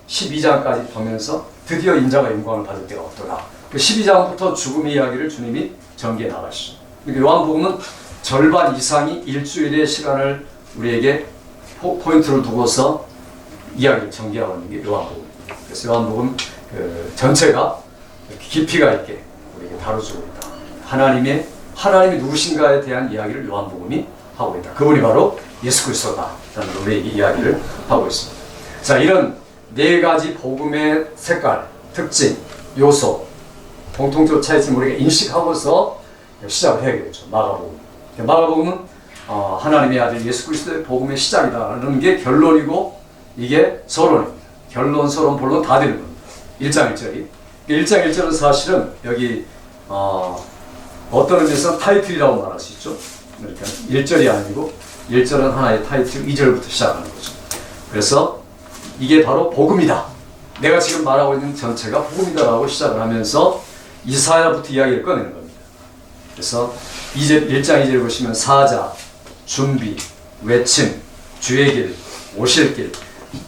12장까지 보면서 드디어 인자가 영광을 받을 때가 없더라. 그 12장부터 죽음의 이야기를 주님이 전개해 나가시죠. 그러니까 요한복음은 절반 이상이 일주일의 시간을 우리에게 포인트를 두고서 이야기를 전개하고 있는 게 요한복음입니다. 그래서 요한복음 그 전체가 깊이가 있게 우리에게 다뤄주고 있다. 하나님이 누구신가에 대한 이야기를 요한복음이 하고 있다. 그분이 바로 예수 그리스도다. 라는 우리에게 이야기를 하고 있습니다. 자, 이런 네 가지 복음의 색깔, 특징, 요소, 공통적 차이점을 우리가 인식하고서 시작을 해야겠죠. 마가복음. 마가복음은 하나님의 아들 예수 그리스도의 복음의 시작이다라는 게 결론이고 이게 서론입니다. 결론, 서론, 본론 다 되는 겁니다. 1장 1절이. 1장 1절은 사실은 여기 어떤 의미에서 타이틀이라고 말할 수 있죠. 그러니까 1절이 아니고 1절은 하나의 타이틀, 2절부터 시작하는 거죠. 그래서 이게 바로 복음이다. 내가 지금 말하고 있는 전체가 복음이다라고 시작을 하면서 이사야부터 이야기를 꺼내는 겁니다. 그래서 1장 2절 보시면 사자, 준비, 외침, 주의 길, 오실 길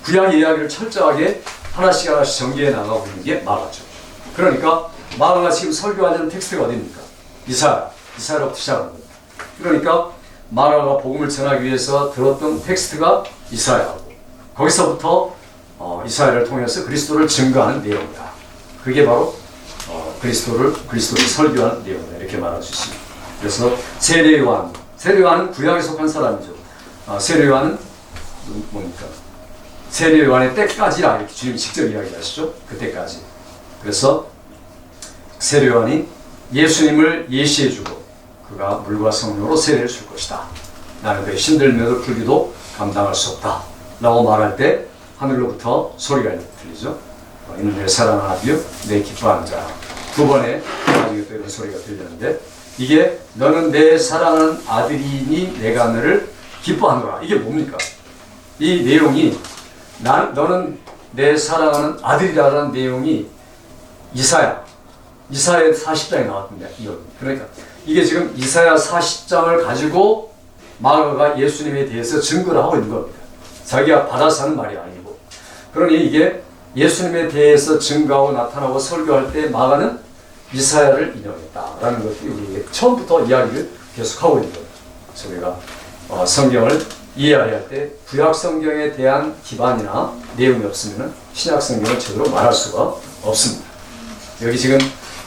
구약의 이야기를 철저하게 하나씩 전개해 나가고 있는 게 마가죠. 그러니까 마가가 지금 설교하는 텍스트가 어디입니까? 이사야로부터 시작하는 겁니다. 그러니까 마가가 복음을 전하기 위해서 들었던 텍스트가 이사야고 거기서부터 이사야를 통해서 그리스도를 증거하는 내용이다. 그게 바로 그리스도를 설교하는 내용이다. 이렇게 말할 수 있습니다. 그래서 세례요한은 구약에 속한 사람이죠. 세례요한은 뭡니까? 세례요한의 때까지라 이렇게 주님이 직접 이야기하시죠. 그때까지. 그래서 세례요한이 예수님을 예시해주고 그가 물과 성령으로 세례를 줄 것이다. 나는 그의 힘들면서 불기도 감당할 수 없다. 라고 말할 때 하늘로부터 소리가 들리죠. 이는 내 사랑하는 아들이요 내 기뻐하는 자. 두 번에 나중에 또 이런 소리가 들렸는데 이게 너는 내 사랑하는 아들이니 내가 너를 기뻐하노라. 이게 뭡니까? 이 내용이 너는 내 사랑하는 아들이라는 내용이 이사야 40장에 나왔던데 그러니까 이게 지금 이사야 40장을 가지고 마가가 예수님에 대해서 증거를 하고 있는 겁니다. 자기가 받아서 하는 말이 아니고. 그러니 이게 예수님에 대해서 증거하고 나타나고 설교할 때 마가는 이사야를 인용했다라는 것이 우리 처음부터 이야기를 계속하고 있는 거예요. 그래서 우리가 성경을 이해할 때 구약 성경에 대한 기반이나 내용이 없으면 신약 성경을 제대로 말할 수가 없습니다. 여기 지금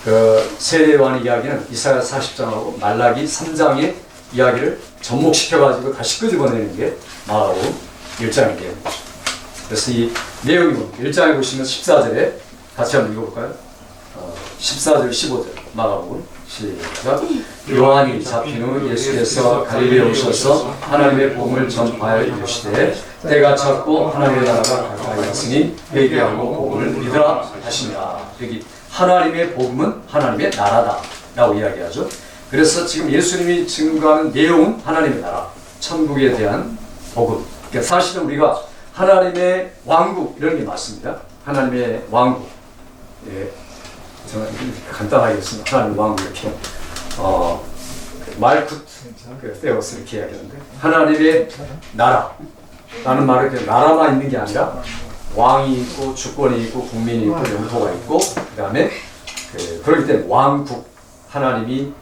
그 세례요한의 이야기는 이사야 40장하고 말라기 3장의 이야기를 접목시켜가지고 다시 끄집어내는 게 마가복음 1장의 내용이죠. 그래서 이 내용이 뭡니까? 1장에 보시면 14절에 같이 한번 읽어볼까요? 14절 15절 마가복음 시작. 요한이 잡힌 후 예수께서 갈릴리에 오셔서 하나님의 복음을 전파하여 이르시되 때가 찼고 하나님의 나라가 가까이 왔으니 회개하고 복음을 믿으라 하시니라. 여기 하나님의 복음은 하나님의 나라다 라고 이야기하죠. 그래서 지금 예수님이 증거하는 내용은 하나님의 나라, 천국에 대한 복음. 그러니까 사실은 우리가 하나님의 왕국 이런 게 맞습니다. 하나님의 왕국. 예. 저는 간단하게 했습니다. 하나님 왕국 이렇게 말쿠트 페오스 이렇게 이야기하는데 하나님의 나라라는 말은 그냥 나라만 있는 게 아니라 왕이 있고 주권이 있고 국민이 있고 영토가 있고 그다음에 그렇기 때문에 왕국 하나님이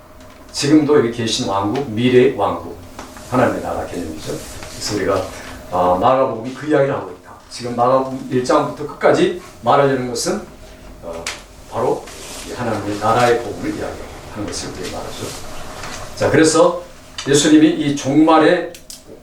지금도 여기 계신 왕국 미래 왕국 하나님의 나라 개념이죠. 그래서 우리가 마가복음이 그 이야기를 하고 있다. 지금 마가복음 1장부터 끝까지 말하려는 것은 바로 하나님의 나라의 복음을 이야기하는 것을 우리가 말하죠. 자, 그래서 예수님이 이 종말의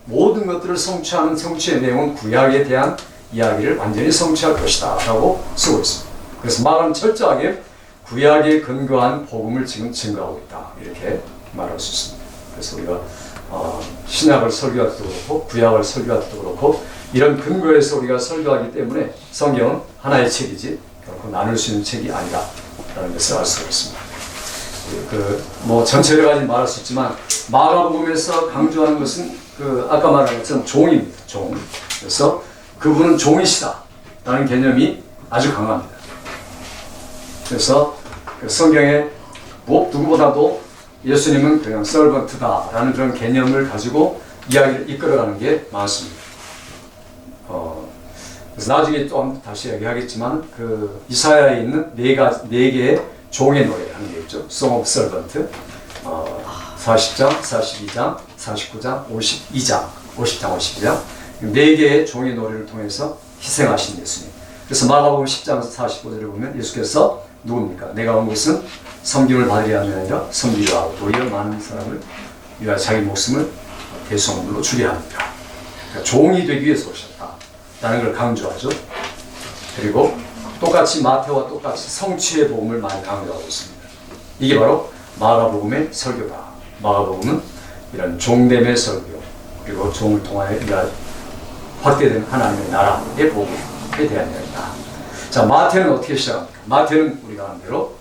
모든 것들을 성취하는 성취의 내용은 구약에 대한 이야기를 완전히 성취할 것이다 라고 쓰고 있습니다. 그래서 마가는 철저하게 구약에 근거한 복음을 지금 증거하고 있다 이렇게 말할 수 있습니다. 그래서 우리가 신약을 설교할 때도 그렇고 구약을 설교할 때도 그렇고 이런 근거에서 우리가 설교하기 때문에 성경은 하나의 책이지 결코 나눌 수 있는 책이 아니다 라는 것을 알 수가 있습니다. 뭐 전체 여러 가지 말할 수 있지만 마가복음에서 강조하는 것은 아까 말한 것처럼 종입니다. 종. 그래서 그분은 종이시다 라는 개념이 아주 강합니다. 그래서 성경에 누구보다도 예수님은 그냥 서번트다 라는 그런 개념을 가지고 이야기를 이끌어가는 게 많습니다. 그래서 나중에 좀 다시 이야기하겠지만 이사야에 있는 네 개의 종의 노래 하는 게 있죠. Song of Servant 40장, 42장, 49장, 50장, 52장 네 개의 종의 노래를 통해서 희생하신 예수님. 그래서 마가복음 10장 45절을 보면 예수께서 누굽니까? 내가 온 것은 섬김을 받으려 함이 아니라 섬기려 하고 도리어 많은 사람을 위하여 자기 목숨을 대속물로 주게 합니다. 그러니까 종이 되기 위해서 오셨다라는 걸 강조하죠. 그리고 똑같이 마태와 똑같이 성취의 복음을 많이 강조하고 있습니다. 이게 바로 마가복음의 설교다. 마가복음은 이런 종됨의 설교 그리고 종을 통하여 확대된 하나님의 나라의 복음에 대한 이야기다. 자, 마태는 어떻게 시작합니까? 마태는 우리가 아는 대로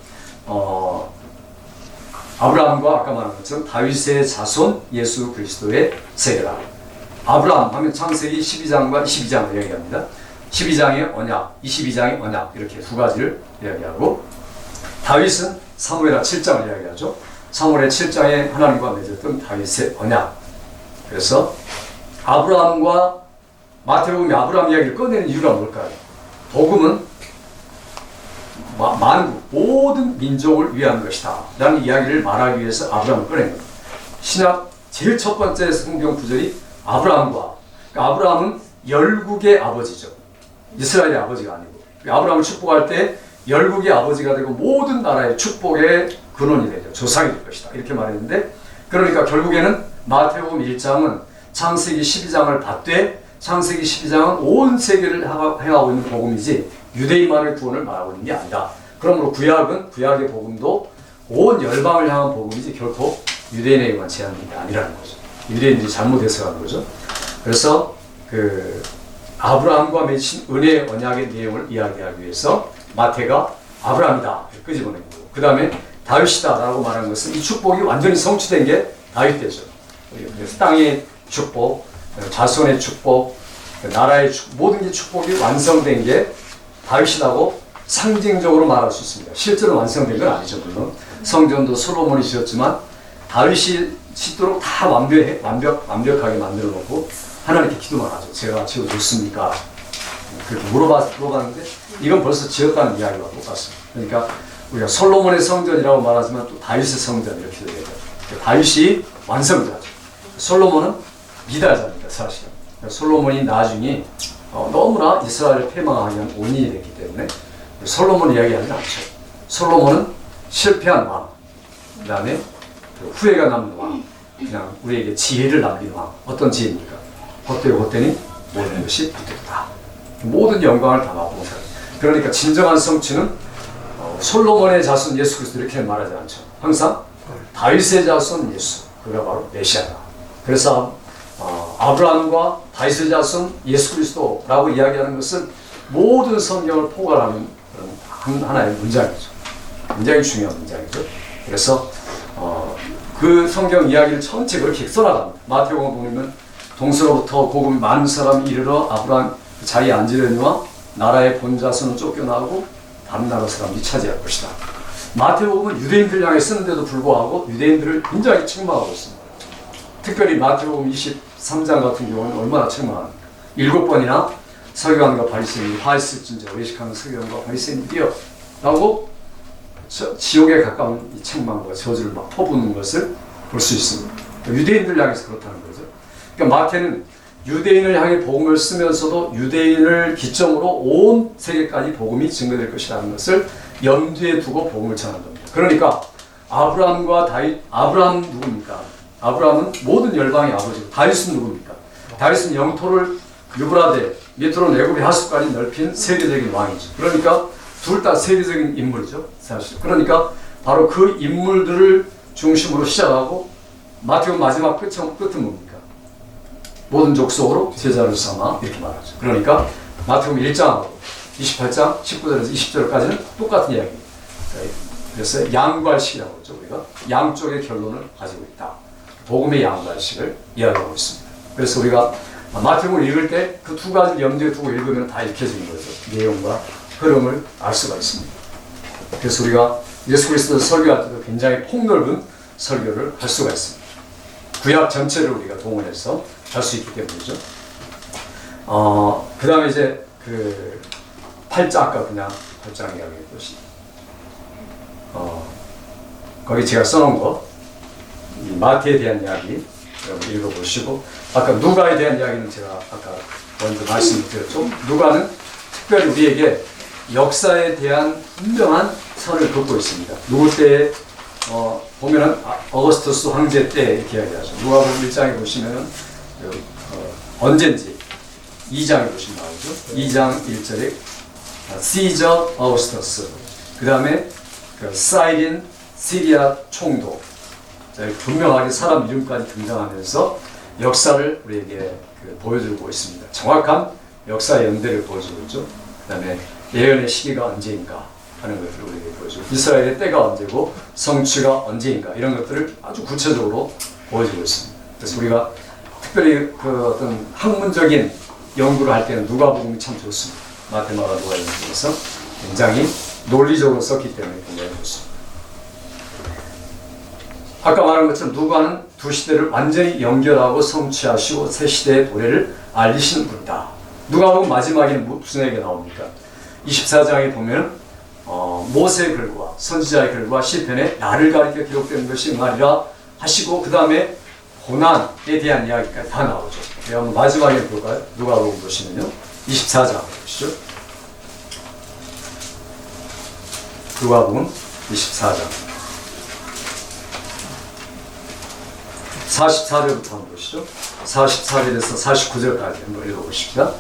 아브라함과 아까 말한 것처럼 다윗의 자손 예수 그리스도의 세대다. 아브라함 하면 창세기 12장과 22장을 이야기합니다. 12장의 언약, 22장의 언약 이렇게 두 가지를 이야기하고 다윗은 사무엘하 7장을 이야기하죠. 사무엘하 7장에 하나님과 맺었던 다윗의 언약. 그래서 아브라함과 마태복음이 아브라함 이야기를 꺼내는 이유가 뭘까요? 복음은 만국 모든 민족을 위한 것이다 라는 이야기를 말하기 위해서 아브라함을 꺼낸 겁니다. 신약 제일 첫 번째 성경 구절이 아브라함과 아브라함은 열국의 아버지죠. 이스라엘의 아버지가 아니고 아브라함을 축복할 때 열국의 아버지가 되고 모든 나라의 축복의 근원이 되죠. 조상이 될 것이다 이렇게 말했는데 그러니까 결국에는 마태복음 1장은 창세기 12장을 받되 창세기 12장은 온 세계를 행하고 있는 복음이지 유대인만의 구원을 말하고 있는 게 아니라 그러므로 구약은 구약의 복음도 온 열방을 향한 복음이지 결코 유대인에게만 제한된 게 아니라는 거죠. 유대인들이 잘못 해석한 거죠. 그래서 아브라함과 맺힌 은혜의 언약의 내용을 이야기하기 위해서 마태가 아브라함이다 끄집어낸 거고 그 다음에 다윗이다 라고 말한 것은 이 축복이 완전히 성취된 게 다윗 때죠. 그래서 땅의 축복, 자손의 축복, 나라의 모든 게 축복이 완성된 게 다윗이라고 상징적으로 말할 수 있습니다. 실제로 완성된 건 아니죠. 물론 성전도 솔로몬이 지었지만 다윗이 짓도록 다 완벽하게 만들어 놓고 하나님께 기도만 하죠. 제가 지어줬습니까? 그렇게 물어봤는데 이건 벌써 지었다는 이야기와 똑같습니다. 그러니까 우리가 솔로몬의 성전이라고 말하지만 또 다윗의 성전 이렇게 얘기하죠. 다윗이 완성자죠. 솔로몬은 미달자입니다, 사실은. 솔로몬이 나중에 너무나 이스라엘을 패망하게 한 원인이 됐기 때문에 솔로몬을 이야기하지 않죠. 솔로몬은 실패한 왕, 그 다음에 후회가 남는 왕, 그냥 우리에게 지혜를 남기는 왕. 어떤 지혜입니까? 헛되고 헛되니 모든 것이 부득다. 모든 영광을 다 맛보는 사람. 그러니까 진정한 성취는 솔로몬의 자손 예수 그리스도 이렇게 말하지 않죠. 항상 다윗의 자손 예수, 그가 바로 메시아다. 그래서 아브라함과 다윗의 자손 예수 그리스도라고 이야기하는 것은 모든 성경을 포괄하는 그런 하나의 문장이죠. 굉장히 중요한 문장이죠. 그래서 그 성경 이야기를 전체 그렇게 써나갑니다. 마태복음 보면 동서로부터 복음이 많은 사람이 이르러 아브라함 자리에 앉으려니와 나라의 본자손은 쫓겨나고 다른 나라 사람이 차지할 것이다. 마태복음은 유대인들 향해 쓰는데도 불구하고 유대인들을 굉장히 책망하고 있습니다. 특별히 마태복음 23장 같은 경우는 얼마나 책망합니까? 7번이나 서기관과 바리새인이 화했을진저 외식하는 서기관과 바리새인이여 라고 지옥에 가까운 이 책망과 저주를 막 퍼붓는 것을 볼 수 있습니다. 유대인들 향해서 그렇다는 거죠. 그러니까 마태는 유대인을 향해 복음을 쓰면서도 유대인을 기점으로 온 세계까지 복음이 증거될 것이라는 것을 염두에 두고 복음을 전한 겁니다. 그러니까 아브라함과 다윗, 아브라함 누굽니까? 아브라함은 모든 열방의 아버지고 다윗은 누굽니까? 다윗은 영토를 유브라데 밑으로 애굽의 하수까지 넓힌 세계적인 왕이죠. 그러니까 둘 다 세계적인 인물이죠, 사실. 그러니까 바로 그 인물들을 중심으로 시작하고 마태복음 마지막 끝은 뭡니까? 모든 족속으로 제자를 삼아 이렇게 말하죠. 그러니까 마태복음 1장하고 28장 19절에서 20절까지는 똑같은 이야기입니다. 그래서 양괄식이라고 하죠. 우리가 양쪽의 결론을 가지고 있다. 복음의 양괄식을 이야기하고 있습니다. 그래서 우리가 마태복음을 읽을 때 그 두 가지를 염두에 두고 읽으면 다 읽혀지는 거죠. 내용과 흐름을 알 수가 있습니다. 그래서 우리가 예수 그리스도 설교할 때도 굉장히 폭넓은 설교를 할 수가 있습니다. 구약 전체를 우리가 동원해서 할 수 있기 때문이죠. 그 다음에 이제 그 8장, 아까 그냥 8장 이야기했듯이 거기 제가 써놓은 거, 이 마태에 대한 이야기 여러분 읽어보시고, 아까 누가에 대한 이야기는 제가 아까 먼저 말씀드렸죠. 누가는 특별히 우리에게 역사에 대한 분명한 선을 긋고 있습니다. 누구 때에 보면은 어거스터스 황제 때 이렇게 이야기하죠. 누가복음 1장에 보시면은 언젠지 2장에 보시면 나오죠. 2장 1절에 시저 어거스터스, 그 다음에 사이린 시리아 총독, 분명하게 사람 이름까지 등장하면서 역사를 우리에게 보여주고 있습니다. 정확한 역사의 연대를 보여주고 있죠. 그 다음에 예언의 시기가 언제인가 하는 것들을 우리에게 보여주고, 이스라엘의 때가 언제고 성취가 언제인가 이런 것들을 아주 구체적으로 보여주고 있습니다. 그래서 우리가 특별히 그 어떤 학문적인 연구를 할 때는 누가복음이 참 좋습니다. 마테마가 누가 중에서 굉장히 논리적으로 썼기 때문에 굉장히 좋습니다. 아까 말한 것처럼 누가는 두 시대를 완전히 연결하고 성취하시고 새 시대의 도래를 알리시는 분이다. 누가복음 마지막에는 무슨 얘기가 나옵니까? 24장에 보면 모세의 글과 선지자의 글과 시편에 나를 가리켜 기록된 것이 응하리라 하시고, 그 다음에 고난에 대한 이야기까지 다 나오죠. 제가 한번 마지막에 볼까요? 누가복음 보시면요, 24장 보시죠. 누가복음 24장 44절부터 한번 보시죠. 44절에서 49절까지 한번 읽어보십시다.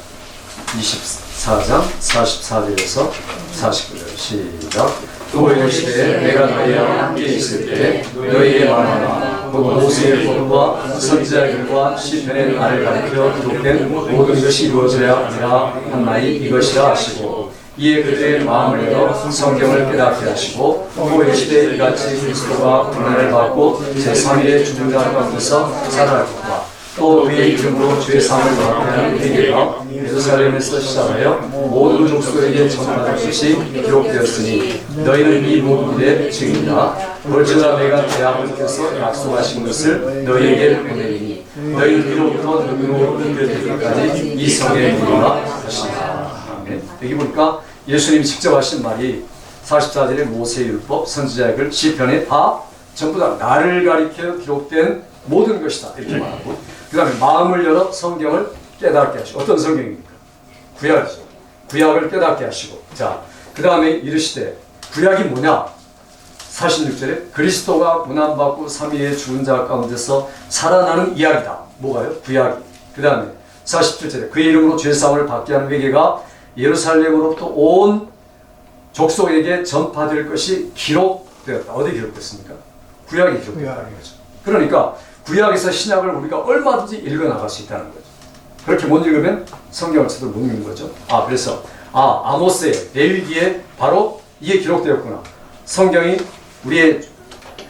24장 44절에서 49절 시작. 또 이르시되 내가 너희와 함께 있을 때 너희에게 말하노라. 곧 모세의 법과 선지자의 글과 시편의 나를 가리켜 기록된 모든 것이 이루어져야 하리라 한마디 이것이라 하시고, 이에 그들의 마음을 열어 성경을 깨닫게 하시고, 또 이르시되 이같이 그리스도가 고난을 받고 제3일에 죽은 자 가운데서 살아날 것과 또 그의 이름으로 주의 사함을 받는 회개가 예루살렘에서 시작하여 모든 족속에게 전파될 것이 기록되었으니 너희는 이 모든 일의 증인이다. 볼지라 내가 내 아버지께서 약속하신 것을 너희에게 보내리니 너희는 이로부터 능력으로 이르기까지 이 성에 이르라 하시니라. 아멘. 여기 보니까 예수님이 직접 하신 말이 44절에 모세의 율법, 선지자의 글, 시편에 다 전부 다 나를 가리켜 기록된 모든 것이다 이렇게 말하고, 그 다음에 마음을 열어 성경을 깨닫게 하시고, 어떤 성경입니까? 구약이죠. 구약을 깨닫게 하시고, 자, 그 다음에 이르시되, 구약이 뭐냐? 46절에 그리스도가 고난받고 3위의 죽은 자 가운데서 살아나는 이야기다. 뭐가요? 구약이. 그 다음에 47절에 그의 이름으로 죄사함을 받게 하는 회개가 예루살렘으로부터 온 족속에게 전파될 것이 기록되었다. 어디 기록됐습니까? 구약에 기록됐다는 거죠. 그러니까 구약에서 신약을 우리가 얼마든지 읽어나갈 수 있다는 거죠. 그렇게 못 읽으면 성경을 제대로 못 읽는 거죠. 그래서 아모스의, 레위기에 바로 이게 기록되었구나. 성경이 우리의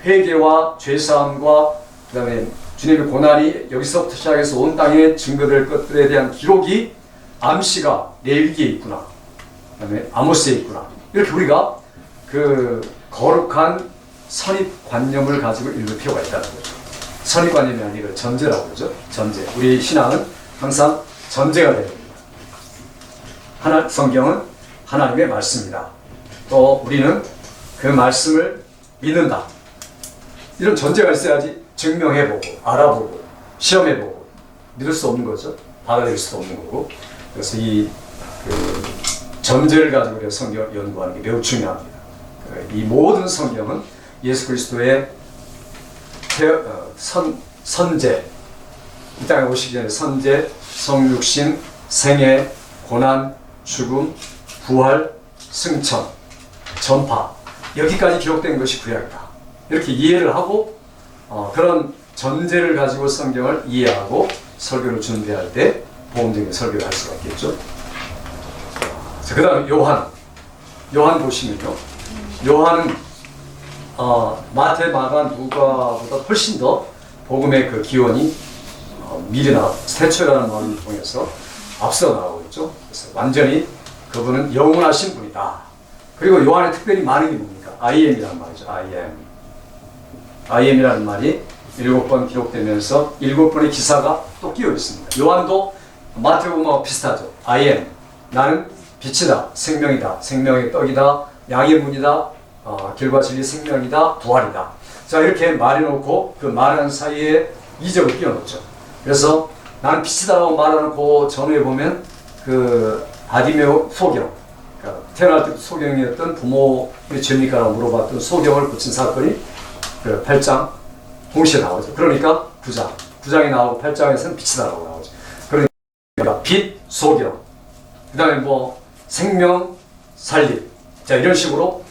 회개와 죄사함과 그 다음에 주님의 고난이 여기서부터 시작해서 온 땅에 증거될 것들에 대한 기록이 암시가 레위기에 있구나, 그 다음에 아모스에 있구나. 이렇게 우리가 그 거룩한 선입관념을 가지고 읽을 필요가 있다는 거죠. 선입관념이 아니라 전제라고 그러죠. 전제. 우리 신앙은 항상 전제가 되는 겁니다. 성경은 하나님의 말씀이다. 또 우리는 그 말씀을 믿는다. 이런 전제가 있어야지 증명해보고, 알아보고, 시험해보고, 믿을 수 없는 거죠. 받아들일 수도 없는 거고. 그래서 이 전제를 가지고 우리가 성경을 연구하는 게 매우 중요합니다. 이 모든 성경은 예수 그리스도의 선제, 이 땅에 오시기 전에 선제, 성육신, 생애, 고난, 죽음, 부활, 승천, 전파, 여기까지 기록된 것이 구약이다. 이렇게 이해를 하고 그런 전제를 가지고 성경을 이해하고 설교를 준비할 때 보험적인 설교를 할 수가 있겠죠. 그 다음에 요한 보시면요, 요한은 마태, 마가, 누가보다 훨씬 더 복음의 그 기원이 미리 태초라는 말을 통해서 앞서 나가고 있죠. 그래서 완전히 그분은 영원하신 분이다. 그리고 요한에 특별히 많은 게 뭡니까? I am이라는 말이죠. I am이라는 말이 7번 기록되면서 7번의 기사가 또 끼어 있습니다. 요한도 마태복음하고 비슷하죠. I am, 나는 빛이다, 생명이다, 생명의 떡이다, 양의 문이다, 길과 진리 생명이다, 부활이다. 자, 이렇게 말해놓고 그 말하는 사이에 이적을 끼워놓죠. 그래서 나는 빛이다라고 말해놓고 전후에 보면 그 바디메오 소경, 그러니까 태어날 때 소경이었던 부모의 죄입니까라고 물어봤던 소경을 고친 사건이 그 8장 동시에 나오죠. 그러니까 9장이 나오고 8장에서는 빛이다라고 나오죠. 그러니까 빛, 소경, 그 다음에 뭐 생명, 살림. 자, 이런 식으로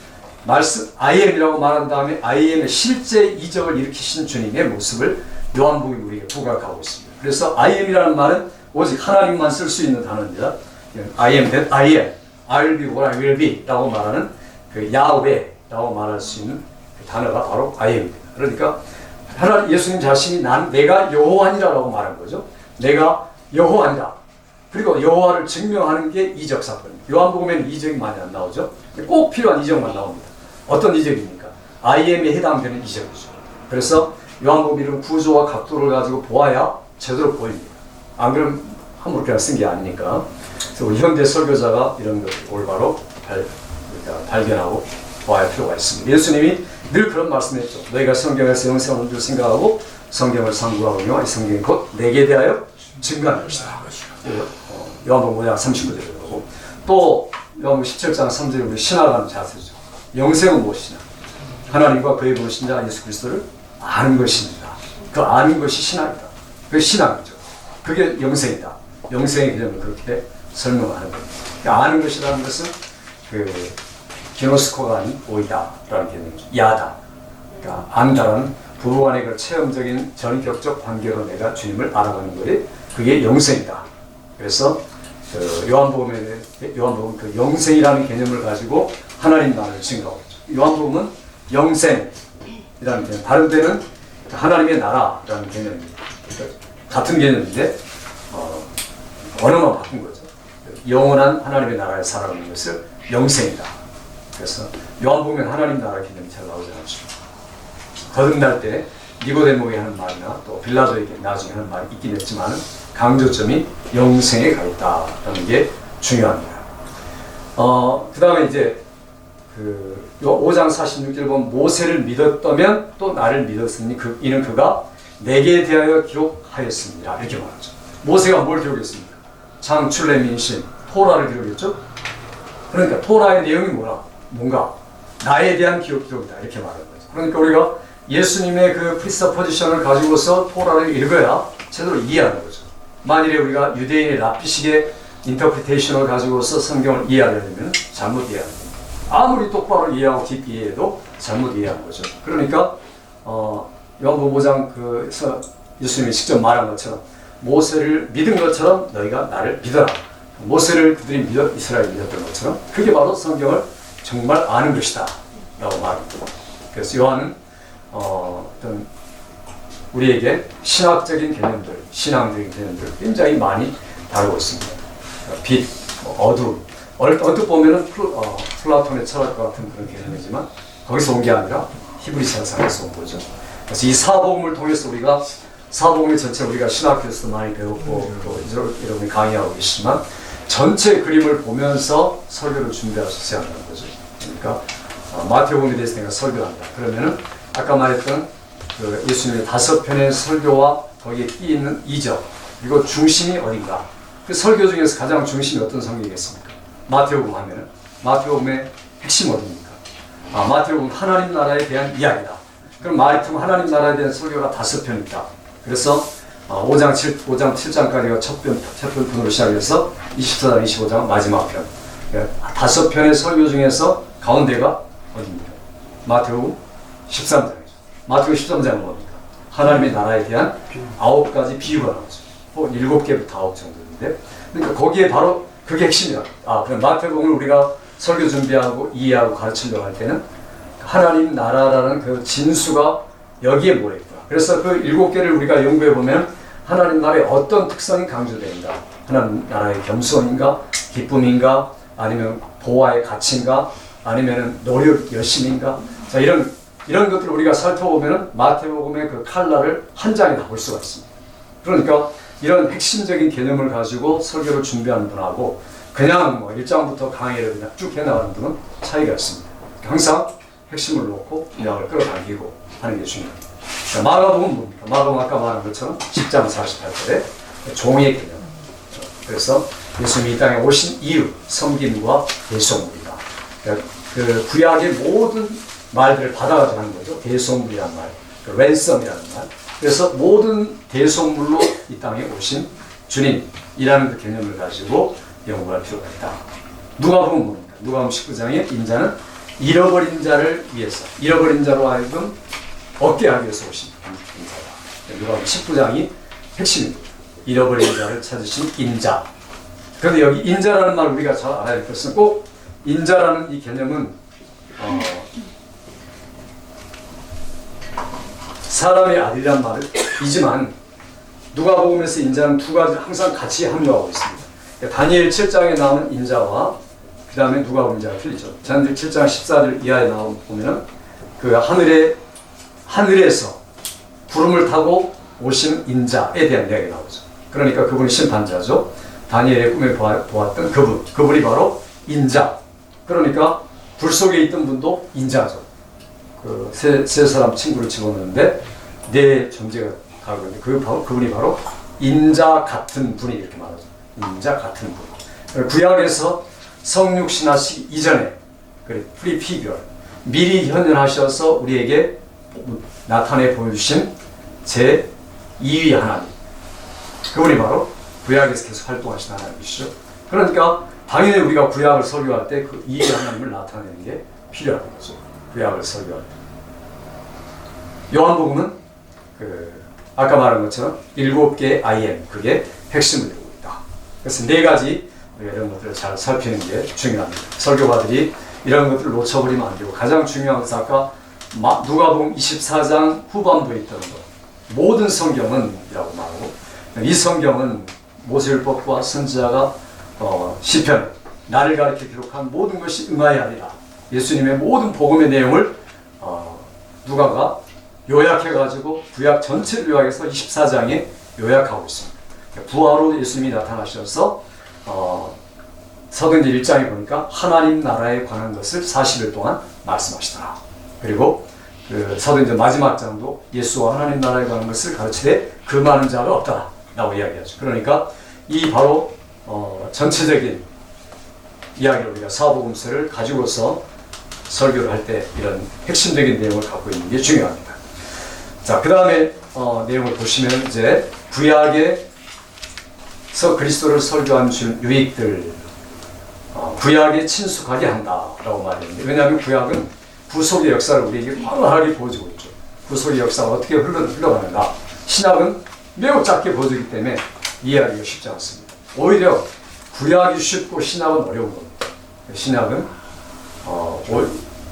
말씀, I am이라고 말한 다음에 I am의 실제 이적을 일으키신 주님의 모습을 요한복음이 우리에게 부각하고 있습니다. 그래서 I am이라는 말은 오직 하나님만 쓸 수 있는 단어입니다. I am that I am, I will be what I will be 라고 말하는 그 야훼라고 말할 수 있는 그 단어가 바로 I am입니다. 그러니까 하나님 예수님 자신이 내가 여호와니라라고 말한 거죠. 내가 여호와니라. 그리고 여호와를 증명하는 게 이적 사건입니다. 요한복음에는 이적이 많이 안 나오죠. 꼭 필요한 이적만 나옵니다. 어떤 이적입니까? I am에 해당되는 이적이죠. 그래서 요한복음 이런 구조와 각도를 가지고 보아야 제대로 보입니다. 안 그러면 함부로 그냥 쓴 게 아니니까. 그래서 우리 현대 설교자가 이런 것을 올바로 발견하고 보아야 필요가 있습니다. 예수님이 늘 그런 말씀했죠. 너희가 성경에서 영생을 줄 생각하고 성경을 상고하며 이 성경이 곧 내게 대하여 증거하는 것이다. 요한복음 5장 39절에 보고, 또 요한복음 17장 3절에 우리 신학하는 자세죠. 영생은 무엇이냐? 하나님과 그의 보내신 자 예수 그리스도를 아는 것입니다. 그 아는 것이 신학이다. 그게 신학이죠. 그게 영생이다. 영생의 개념을 그렇게 설명하는 겁니다. 그러니까 아는 것이라는 것은 그 기노스코가 아닌 오이다라는 개념이죠. 야다. 그러니까 안다라는 부부간의 그 체험적인 전격적 관계로 내가 주님을 알아가는 거에 그게 영생이다. 그래서 그 요한복음 그 영생이라는 개념을 가지고 하나님 나라를 증거하고 있죠. 요한복음은 영생이라는 개념, 다른 데는 하나님의 나라라는 개념입니다. 그러니까 같은 개념인데 언어만 바꾼 거죠. 영원한 하나님의 나라에 살아가는 것을 영생이다. 그래서 요한복음엔 하나님 나라 개념이 잘 나오지 않습니다. 거듭날 때 니고데모에게 하는 말이나 또 빌라도에게 나중에 하는 말이 있긴 했지만 강조점이 영생에 가 있다라는 게 중요합니다. 그 다음에 이제 그 5장 46절 보면 모세를 믿었다면 또 나를 믿었으니 이는 그가 내게 대하여 기록하였습니다. 이렇게 말하죠. 모세가 뭘 기록했습니까? 창출레민신 토라를 기록했죠. 그러니까 토라의 내용이 뭔가 나에 대한 기록이다 이렇게 말하는 거죠. 그러니까 우리가 예수님의 그 프리서포지션을 가지고서 토라를 읽어야 제대로 이해하는 거죠. 만일에 우리가 유대인의 랍비식의 인터프리테이션을 가지고서 성경을 이해하려면 잘못 이해하는 겁니다. 아무리 똑바로 이해하고 깊이 이해해도 잘못 이해하는 거죠. 그러니까 요한복음 5장 그에서 예수님이 직접 말한 것처럼 모세를 믿은 것처럼 너희가 나를 믿어라. 모세를 그들이 이스라엘이 믿었던 것처럼 그게 바로 성경을 정말 아는 것이다 라고 말합니다. 그래서 요한은 어떤 우리에게 신학적인 개념들, 신앙적인 개념들을 굉장히 많이 다루고 있습니다. 빛, 어둠, 언뜻 보면은 플라톤의 철학과 같은 그런 개념이지만 거기서 온 게 아니라 히브리 사상에서 온 거죠. 그래서 이 사복음을 통해서 우리가 사복음의 전체 우리가 신학교에서도 많이 배웠고 또 여러분이 강의하고 계시지만 전체 그림을 보면서 설교를 준비하셔야 한다는 거죠. 그러니까 마태복음에 대해서 내가 설교한다. 그러면은 아까 말했던 그 예수님의 5편의 설교와 거기에 끼 있는 이적 그리고 중심이 어딘가. 그 설교 중에서 가장 중심이 어떤 성경이겠습니까? 마태복음 하면은 마태복음의 핵심 어디입니까? 마태복음 하나님 나라에 대한 이야기다. 그럼 마태복음 하나님 나라에 대한 설교가 5편 있다. 그래서 5장 7장까지가 첫 편으로 시작해서 24장, 25장 마지막 편. 5편의 설교 중에서 가운데가 어디입니까? 마태복음 13장이죠. 마태복음 13장은 뭡니까? 하나님의 나라에 대한 9가지 비유가 나오죠. 7개부터 9 정도인데, 그러니까 거기에 바로 그게 핵심이다. 그럼 마태복음을 우리가 설교 준비하고 이해하고 가르치려고 할 때는 하나님 나라라는 그 진수가 여기에 모여있구나. 그래서 그 7개를 우리가 연구해 보면 하나님 나라의 어떤 특성이 강조된다. 하나님 나라의 겸손인가, 기쁨인가, 아니면 보화의 가치인가, 아니면은 노력, 열심인가. 자, 이런 것들을 우리가 살펴보면은 마태복음의 그 칼날을 한 장에 다 볼 수가 있습니다. 그러니까 이런 핵심적인 개념을 가지고 설교를 준비하는 분하고 그냥 1장부터 강의를 그냥 쭉 해나가는 분은 차이가 있습니다. 항상 핵심을 놓고 분량을 끌어당기고 하는 게 중요합니다. 그러니까 마가복음은 뭡니까? 마가복음 아까 말한 것처럼 10장 48절에 종의 개념. 그래서 예수님이 이 땅에 오신 이유, 섬김과 대속물이다. 그러니까 그 구약의 모든 말들을 받아가지고 하는 거죠. 대속물이라는 말, 그 랜섬이라는 말. 그래서 모든 대속물로 이 땅에 오신 주님이라는 그 개념을 가지고 연구할 필요가 있다. 누가복음은 뭡니까? 누가복음 19장에 인자는 잃어버린 자를 위해서, 잃어버린 자로 하여금 얻게 하기 위해서 오신 인자다. 누가복음 19장이 핵심입니다. 잃어버린 자를 찾으신 인자. 그런데 여기 인자라는 말 우리가 잘 알아야 될 것은 꼭 인자라는 이 개념은 사람의 아들이란 말이지만 누가복음에서 인자는 2가지를 항상 같이 함유하고 있습니다. 다니엘 7장에 나오는 인자와 그 다음에 누가복음 인자가 틀리죠. 다니엘 7장 14절 이하에 나오면 그 하늘에서 구름을 타고 오신 인자에 대한 이야기가 나오죠. 그러니까 그분이 심판자죠. 다니엘의 꿈에 보았던 그분이 바로 인자. 그러니까 불 속에 있던 분도 인자죠. 그 세 사람 친구를 집어넣는데 내 존재가 가고 있는데 그분이 바로 인자 같은 분이 이렇게 말하죠. 인자 같은 분. 구약에서 성육신하시기 이전에 프리피규어 미리 현현하셔서 우리에게 나타내 보여주신 제2위 하나님. 그분이 바로 구약에서 계속 활동하신 하나님이시죠. 그러니까 당연히 우리가 구약을 설교할 때 그 2위 하나님을 나타내는 게 필요한 거죠. 구약을 설교할 때. 요한복음은 아까 말한 것처럼 7개의 I am, 그게 핵심을 이루고 있다. 그래서 4가지 이런 것들을 잘 살피는 게 중요합니다. 설교가들이 이런 것들을 놓쳐버리면 안 되고 가장 중요한 것은 아까 누가복음 24장 후반부에 있던 것. 모든 성경은 이라고 말하고 이 성경은 모세율법과 선지자가 시편, 나를 가리켜 기록한 모든 것이 응하여야 하리라. 예수님의 모든 복음의 내용을 누가가 요약해가지고 구약 전체를 요약해서 24장에 요약하고 있습니다. 부활로 예수님이 나타나셔서 사도행전 1장에 보니까 하나님 나라에 관한 것을 40일 동안 말씀하시더라. 그리고 그 사도행전 마지막 장도 예수와 하나님 나라에 관한 것을 가르치되 금하는 자가 없더라 라고 이야기하죠. 그러니까 이 바로 전체적인 이야기를 우리가 사복음서를 가지고서 설교를 할 때 이런 핵심적인 내용을 갖고 있는 게 중요합니다. 자, 그 다음에 내용을 보시면 이제 구약에서 그리스도를 설교한 줄 유익들, 구약에 친숙하게 한다라고 말했는데, 왜냐하면 구약은 구속의 역사를 우리에게 광활하게 보여주고 있죠. 구속의 역사가 어떻게 흘러가는가. 신약은 매우 짧게 보여주기 때문에 이해하기가 쉽지 않습니다. 오히려 구약이 쉽고 신약은 어려운 겁니다. 신약은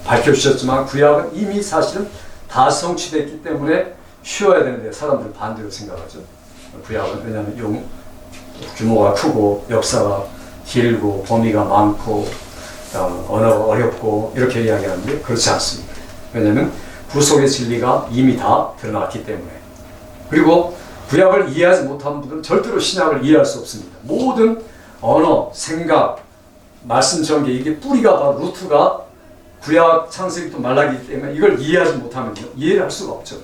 밝혀주셨지만 구약은 이미 사실은 다 성취됐기 때문에 쉬워야 되는데 사람들은 반대로 생각하죠. 구약은 왜냐하면 규모가 크고 역사가 길고 범위가 많고 언어가 어렵고 이렇게 이야기하는데 그렇지 않습니다. 왜냐하면 구속의 진리가 이미 다 드러났기 때문에. 그리고 구약을 이해하지 못하는 분들은 절대로 신약을 이해할 수 없습니다. 모든 언어, 생각, 말씀 전개, 이게 뿌리가 바로 루트가 구약 창세기부터 말라기이기 때문에 이걸 이해하지 못하면 이해를 할 수가 없죠.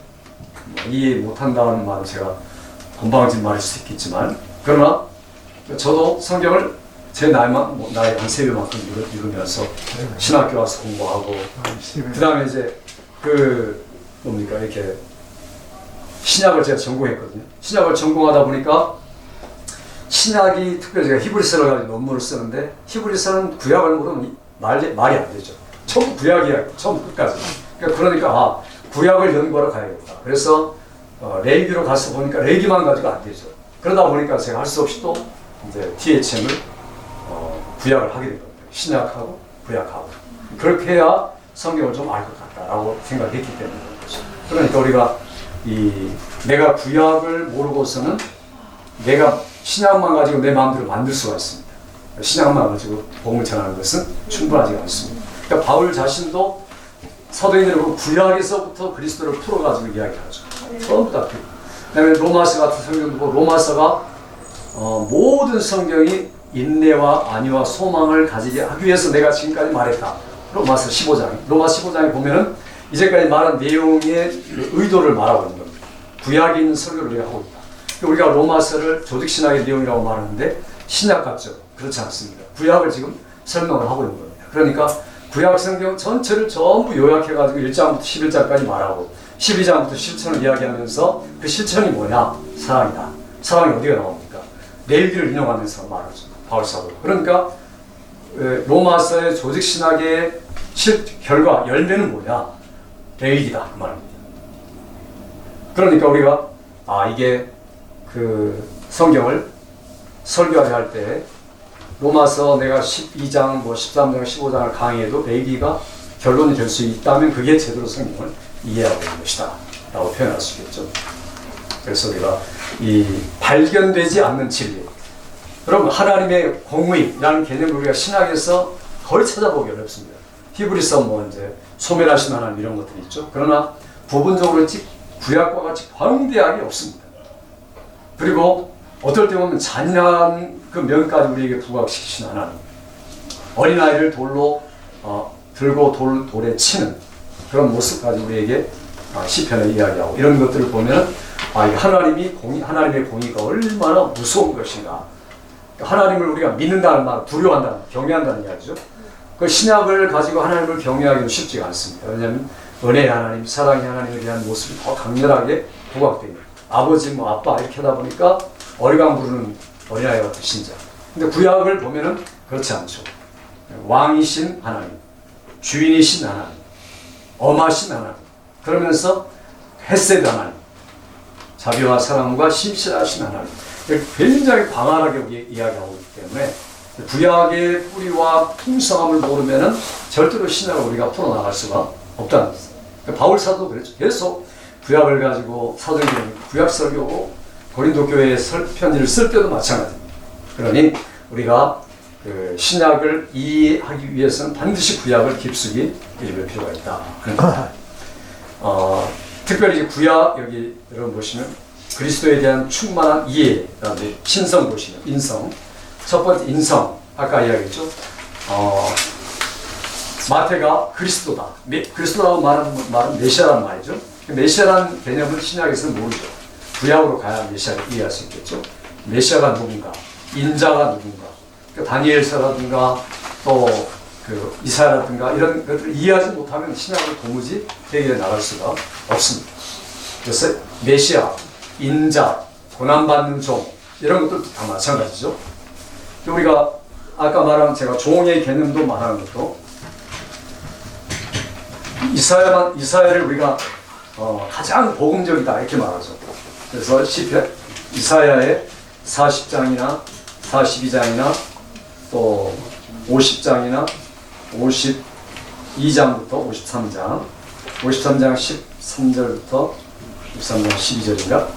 이해 못한다는 말은 제가 건방진 말일 수 있겠지만, 그러나 저도 성경을 제 나이 한 3배만큼 읽으면서 신학교 와서 공부하고, 그 다음에 이제 이렇게 신약을 제가 전공했거든요. 신약을 전공하다 보니까 신약이 특별히 제가 히브리서를 가지고 논문을 쓰는데, 히브리서는 구약을 모르면 말이 안 되죠. 전부 구약이야, 처음 끝까지. 그러니까 구약을 연구하러 가야겠다. 그래서 레위기로 가서 보니까 레위기만 가지고 안 되죠. 그러다 보니까 제가 할 수 없이 또 이제 THM을 구약을 하게 된 겁니다. 신약하고 구약하고. 그렇게 해야 성경을 좀 알 것 같다라고 생각했기 때문에 그렇죠. 그러니까 우리가 내가 구약을 모르고서는 내가 신약만 가지고 내 마음대로 만들 수가 있습니다. 신약만 가지고 복음을 전하는 것은 충분하지 않습니다. 그러니까 바울 자신도 사도행전을 구약에서부터 그리스도를 풀어가지고 이야기하죠. 전부 다. 그다음에 로마서 같은 성경도 보고 로마서가 모든 성경이 인내와 안위와 소망을 가지게 하기 위해서 내가 지금까지 말했다. 로마서 15장. 로마서 15장에 보면은 이제까지 말한 내용의 의도를 말하고 있는 겁니다. 구약에 있는 설교를 우리가 하고 있다. 우리가 로마서를 조직신학의 내용이라고 말하는데 신약 같죠? 그렇지 않습니다. 구약을 지금 설명을 하고 있는 겁니다. 그러니까 구약 성경 전체를 전부 요약해가지고 1장부터 11장까지 말하고 12장부터 실천을 이야기하면서 그 실천이 뭐냐? 사랑이다. 사랑이 어디가 나옵니까? 레위기를 인용하면서 말하죠. 바울사도. 그러니까 로마서의 조직신학의 결과, 열매는 뭐냐? 레위기다. 그 말입니다. 그러니까 우리가 이게 성경을 설교하려 할 때 로마서 내가 12장, 13장, 15장을 강의해도 레위기가 결론이 될 수 있다면 그게 제대로 성경을 이해하고 있는 것이다 라고 표현할 수 있겠죠. 그래서 우리가 이 발견되지 않는 진리, 여러분 하나님의 공의라는 개념을 우리가 신학에서 거의 찾아보기 어렵습니다. 히브리서 이제 소멸하신 하나님 이런 것들이 있죠. 그러나 부분적으로 구약과 같이 광대하게 없습니다. 그리고 어떨 때 보면 잔인한 그 면까지 우리에게 부각시키신 하나님, 어린아이를 돌로 들고 돌에 치는 그런 모습까지 우리에게 시편에 이야기하고, 이런 것들을 보면 하나님의 공의가 얼마나 무서운 것인가. 하나님을 우리가 믿는다는 말, 두려워한다는, 경외한다는 이야기죠. 그 신약을 가지고 하나님을 경외하기는 쉽지가 않습니다. 왜냐하면 은혜의 하나님, 사랑의 하나님에 대한 모습이 더 강렬하게 부각됩니다. 아버지, 아빠 이렇게 하다 보니까 어리광 부르는 어린아이 같은 신자. 근데 구약을 보면은 그렇지 않죠. 왕이신 하나님, 주인이신 하나님, 엄하신 하나님, 그러면서 헤세드 하나님, 자비와 사랑과 심실하신 하나님, 굉장히 광활하게 이야기하고 있기 때문에 구약의 뿌리와 풍성함을 모르면은 절대로 신약을 우리가 풀어나갈 수가 없다는 거죠. 바울 사도 그랬죠. 계속 구약을 가지고 사도행전 구약 설교고 고린도 교회의 편지를 쓸 때도 마찬가지입니다. 그러니 우리가 신약을 이해하기 위해서는 반드시 구약을 깊숙이 읽을 필요가 있다. 특별히 구약 여기 여러분 보시면 그리스도에 대한 충만한 이해, 그다음에 신성 보시면 인성. 첫 번째 인성, 아까 이야기했죠. 마태가 그리스도다. 그리스도라고 말은 메시아란 말이죠. 메시아라는 개념은 신약에서는 모르죠. 구약으로 가야 메시아를 이해할 수 있겠죠. 메시아가 누군가, 인자가 누군가, 다니엘서라든가 또 그 이사야라든가 이런 것들을 이해하지 못하면 신약으로 도무지 해결해 나갈 수가 없습니다. 그래서 메시아, 인자, 고난받는 종 이런 것도 다 마찬가지죠. 우리가 아까 말한 제가 종의 개념도 말하는 것도 이사야를 우리가 가장 복음적이다 이렇게 말하죠. 그래서 시편 이사야의 40장이나 42장이나 또 50장이나 52장부터 53장 13절부터 63장 12절인가?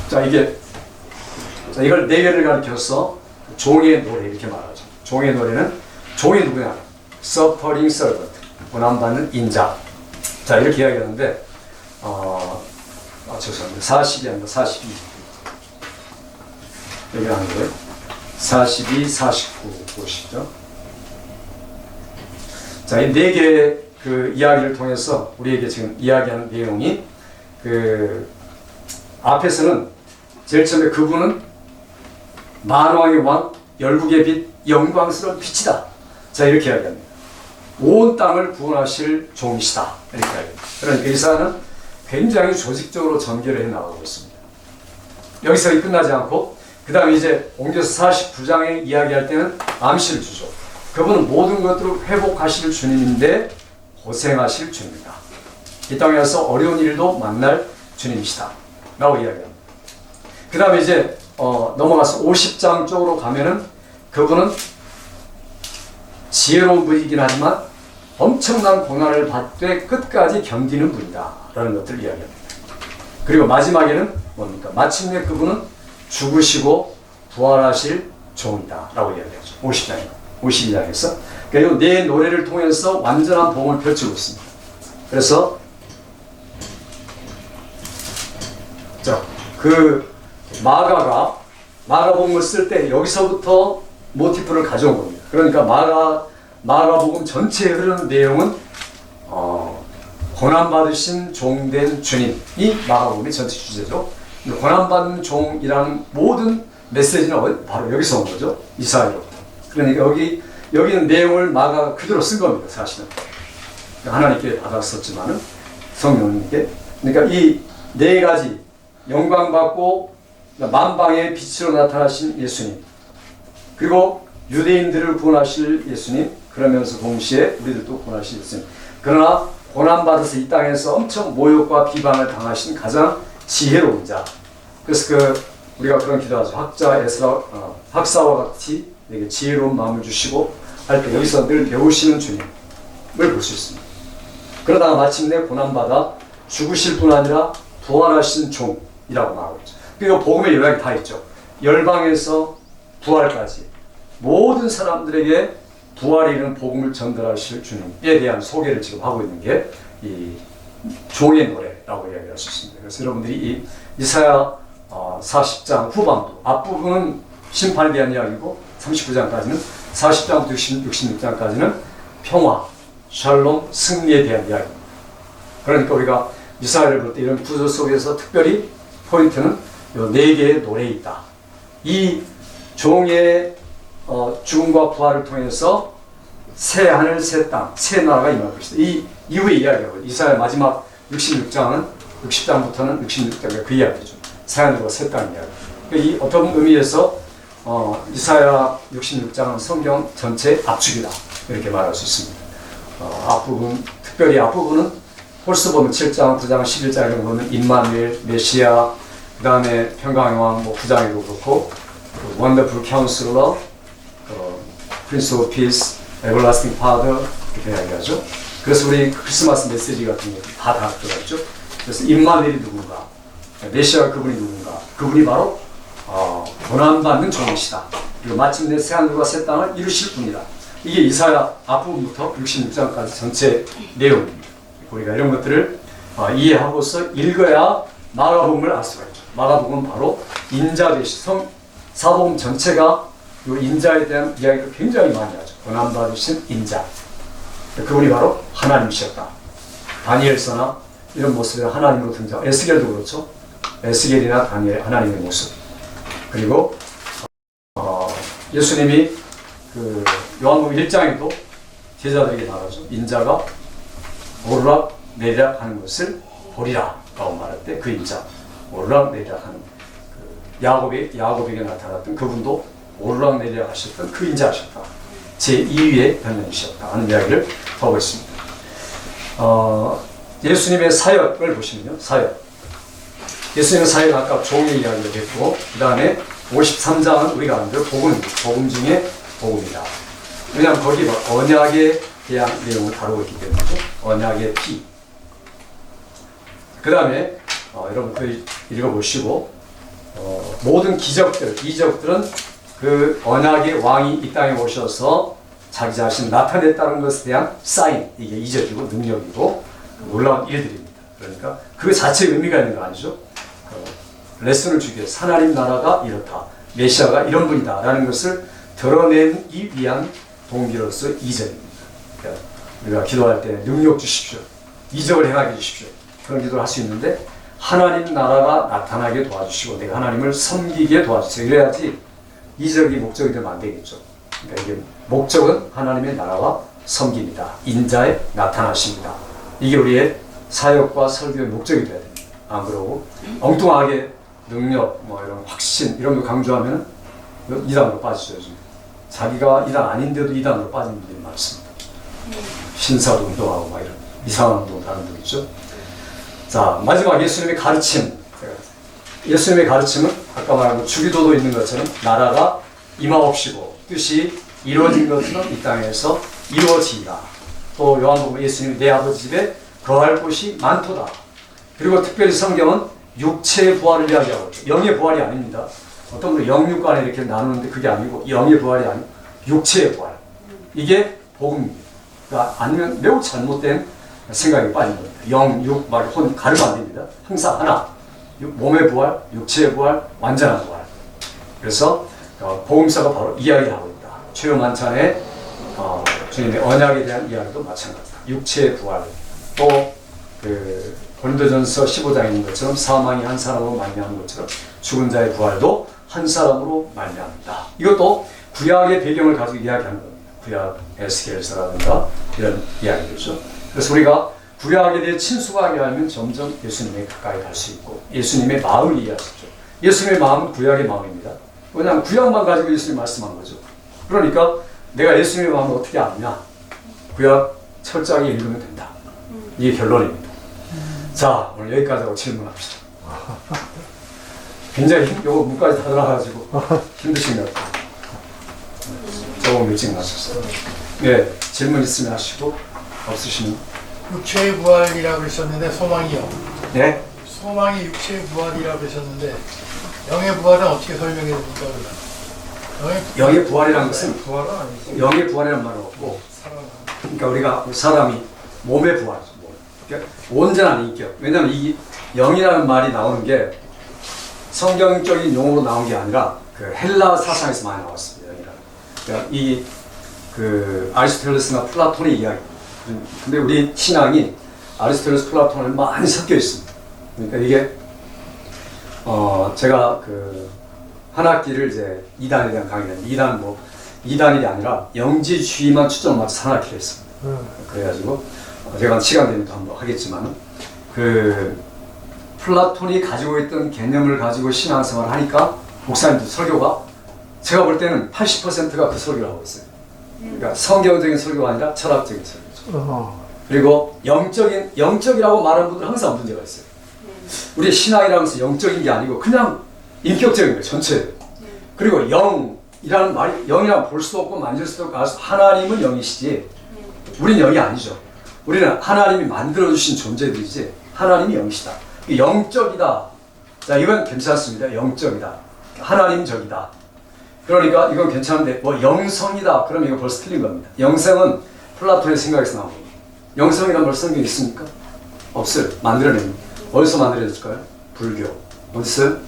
자, 이걸 네 개를 가리켜서 종의 노래 이렇게 말하죠. 종의 노래는 종이 누구냐? Suffering servant, 고난받는 인자. 자, 이렇게 이야기하는데 죄송합니다. 40이 아니라 42. 여기 하는 거예요. 42, 49 보시죠. 자, 이 네 개의 그 이야기를 통해서 우리에게 지금 이야기하는 내용이 그 앞에서는 제일 처음에 그분은 만왕의 왕, 열국의 빛, 영광스러운 빛이다. 자, 이렇게 이야기합니다. 온 땅을 구원하실 종이시다. 이렇게 이야기합니다. 그러니까 이사야는 굉장히 조직적으로 전개를 해나가고 있습니다. 여기서 끝나지 않고 그 다음에 이제 옮겨서 49장에 이야기할 때는 암시를 주죠. 그분은 모든 것들을 회복하실 주님인데 고생하실 주님이다. 이 땅에서 어려운 일도 만날 주님이시다. 라고 이야기합니다. 그 다음에 이제 넘어가서 50장 쪽으로 가면은 그분은 지혜로운 분이긴 하지만 엄청난 고난을 받되 끝까지 견디는 분이다. 라는 것들을 이야기합니다. 그리고 마지막에는 뭡니까? 마침내 그분은 죽으시고 부활하실 종이다. 라고 이야기하죠. 52장에서. 그러니까 네 노래를 통해서 완전한 복음을 펼치고 있습니다. 그래서 자, 그 마가복음을 쓸 때 여기서부터 모티프를 가져온 겁니다. 그러니까 마가복음 전체에 흐르는 내용은 고난받으신 종된 주님이 마가복음의 전체 주제죠. 고난받는 종이라는 모든 메시지는 바로 여기서 온 거죠. 이사야로부터. 그러니까 여기는 내용을 마가가 그대로 쓴 겁니다. 사실은 하나님께 받았었지만은 성령님께. 그러니까 이 네 가지 영광받고 만방의 빛으로 나타나신 예수님, 그리고 유대인들을 구원하실 예수님, 그러면서 동시에 우리들도 구원하실 예수님. 그러나 고난받아서 이 땅에서 엄청 모욕과 비방을 당하신 가장 지혜로운 자. 그래서 우리가 그런 기도하죠. 학사와 같이 내게 지혜로운 마음을 주시고 할 때 여기서 늘 배우시는 주님을 볼 수 있습니다. 그러다가 마침내 고난받아 죽으실 뿐 아니라 부활하신 종이라고 말하고 있죠. 그리고 복음의 요약이 다 있죠. 열방에서 부활까지 모든 사람들에게 부활에 이르는 복음을 전달하실 주님에 대한 소개를 지금 하고 있는 게 이 종의 노래라고 이야기할 수 있습니다. 그래서 여러분들이 이 이사야 40장 후반부 앞부분은 심판에 대한 이야기고 39장까지는 40장부터 66장까지는 평화, 샬롬, 승리에 대한 이야기입니다. 그러니까 우리가 이사야를 볼 때 이런 구조 속에서 특별히 포인트는 이 네 개의 노래에 있다. 이 종의 죽음과 부활을 통해서 새 하늘, 새 땅, 새 나라가 임할 것이다. 이 이후에 이야기하고 이사야 마지막 66장은 60장부터는 66장의 그 이야기죠. 새 하늘과 새 땅 이야기. 그러니까 이 어떤 의미에서 이사야 66장은 성경 전체 압축이다. 이렇게 말할 수 있습니다. 앞부분, 특별히 앞부분은 홀스 보면 7장, 9장, 11장에 보면 임마누엘, 메시아, 그 다음에 평강의 왕 9장에도 그렇고 원더풀 카운슬러, 프린스 오브 피스, 에버라스팅 파더 이렇게 이야기하죠. 그래서 우리 크리스마스 메시지 같은 게 다 들어갔죠. 그래서 임마누엘이 누군가, 메시아 그분이 누군가, 그분이 바로 고난받는 종이시다. 그리고 마침내 새하늘과 새 땅을 이루실 분이다. 이게 이사야 앞부분부터 66장까지 전체 내용입니다. 우리가 이런 것들을 이해하고서 읽어야 마가복음을 알 수가 있죠. 마가복음은 바로 인자 되신 사복음 전체가 이 인자에 대한 이야기를 굉장히 많이 하죠. 고난받으신 인자. 그분이 바로 하나님이셨다. 다니엘서나 이런 모습이 하나님으로 등장. 에스겔도 그렇죠. 에스겔이나 다니엘 하나님의 모습. 그리고 예수님이 그 요한복음 1장에도 제자들에게 말하죠. 인자가 오르락 내리락 하는 것을 보리라 라고 말할 때 그 인자 오르락 내리락 하는 그 야곱에게 나타났던 그분도 오르락 내리락 하셨던 그 인자하셨다. 제2위의 변명이셨다 하는 이야기를 하고 있습니다. 예수님의 사역을 보시면요. 사역. 예수님의 사역은 아까 종의 이야기를 했고 그 다음에 53장은 우리가 아는 복음 중에 복음이다. 왜냐하면 거기 언약에 대한 내용을 다루고 있기 때문이죠. 언약의 피. 그 다음에 여러분 그 읽어보시고 모든 기적들, 이적들은 그 언약의 왕이 이 땅에 오셔서 자기 자신을 나타냈다는 것에 대한 사인, 이게 이적이고 능력이고 놀라운 일들입니다. 그러니까 그 자체의 의미가 있는 거 아니죠. 레슨을 주기 위해서 하나님 나라가 이렇다, 메시아가 이런 분이다 라는 것을 드러내기 위한 동기로서 이적입니다. 그러니까 우리가 기도할 때 능력 주십시오, 이적을 행하게 해주십시오, 그런 기도를 할 수 있는데 하나님 나라가 나타나게 도와주시고 내가 하나님을 섬기게 도와주세요. 이래야지 이적이 목적이 되면 안 되겠죠. 그러니까 이게 목적은 하나님의 나라와 섬깁니다. 인자에 나타나십니다. 이게 우리의 사역과 설교의 목적이 돼야 됩니다. 안 그러고 엉뚱하게 능력, 이런 확신 이런 거 강조하면 이단으로 빠지죠. 요즘. 자기가 이단 아닌데도 이단으로 빠지는 분들이 많습니다. 신사도 운동하고 이런 이상한 운동 다른 분 있죠. 자, 마지막 예수님의 가르침. 예수님의 가르침은 아까 말한 주기도도 있는 것처럼 나라가 임하옵시고 뜻이 이루어진 것처럼 이 땅에서 이루어지리라. 또 요한복음 예수님이 내 아버지 집에 거할 곳이 많도다. 그리고 특별히 성경은 육체의 부활을 이야기하고 있죠. 영의 부활이 아닙니다. 어떤 분은 영육간에 이렇게 나누는데 그게 아니고 영의 부활이 아니고 육체의 부활. 이게 복음입니다. 그러니까 아니면 매우 잘못된 생각이 빠진 겁니다. 영, 육, 혼 가르면 안 됩니다. 항상 하나. 몸의 부활, 육체의 부활, 완전한 부활. 그래서 복음서가 바로 이야기하고 있다. 주요 만찬의 주님의 언약에 대한 이야기도 마찬가지다. 육체의 부활. 또 고린도전서 15장에 있는 것처럼 사망이 한 사람으로 말미암은 것처럼 죽은 자의 부활도 한 사람으로 말미암다. 이것도 구약의 배경을 가지고 이야기하는 겁니다. 구약 에스겔서라든가 이런 이야기들이죠. 그래서 우리가 구약에 대해 친숙하게 알면 점점 예수님에 가까이 갈 수 있고 예수님의 마음을 이해할 수 있죠. 예수님의 마음은 구약의 마음입니다. 왜냐하면 구약만 가지고 예수님 말씀한 거죠. 그러니까 내가 예수님의 마음을 어떻게 아느냐? 구약 철저하게 읽으면 된다. 이게 결론입니다. 자, 오늘 여기까지 하고 질문합시다. 굉장히 요거 문까지 다 들어가가지고 힘드신 것 같아요. 조금 일찍 나셨어요. 네, 질문 있으면 하시고 없으시면. 육체의 부활이라고 하셨는데 소망이요. 네. 소망이 육체의 부활이라고 하셨는데 영의 부활은 어떻게 설명해 줍니까? 영의 부활이라는 것은 부활은 아니지. 영의 부활이라는 말은 없고, 그러니까 우리가 사람이 몸의 부활이죠. 그러니까 온전한 인격. 왜냐하면 이 영이라는 말이 나오는 게 성경적인 용어로 나온 게 아니라 그 헬라 사상에서 많이 나왔습니다. 영이라는. 그러니까 아리스토텔레스나 플라톤의 이야기. 근데 우리 신앙이 아리스토텔레스, 플라톤을 많이 섞여 있습니다. 그러니까 이게 제가 한 학기를 이제 2단에 대한 강의를 했는데 2단이 아니라 영지주의만 초점을 맞춰서 한 학기를 했습니다. 그래가지고 제가 시간 되면 또 한번 하겠지만 플라톤이 가지고 있던 개념을 가지고 신앙생활을 하니까 목사님들 설교가 제가 볼 때는 80%가 그 설교를 하고 있어요. 그러니까 성경적인 설교가 아니라 철학적인 설교죠. 그리고 영적이라고 말하는 분들은 항상 문제가 있어요. 우리 신앙이라고 해서 영적인 게 아니고 그냥 인격적인 거예요, 전체. 그리고 영이라는 말이 영이라고 볼 수도 없고 만질 수도 없고 하나님은 영이시지 우리는 영이 아니죠. 우리는 하나님이 만들어주신 존재들이지 하나님이 영이시다. 영적이다. 자, 이건 괜찮습니다. 영적이다. 하나님적이다. 그러니까 이건 괜찮은데 영성이다. 그러면 이거 벌써 틀린 겁니다. 영성은 플라톤의 생각에서 나온 겁니다. 영성이란 말 성경에 있습니까? 없어요. 만들어냅니다. 어디서 만들어졌을까요? 불교. 어디서요?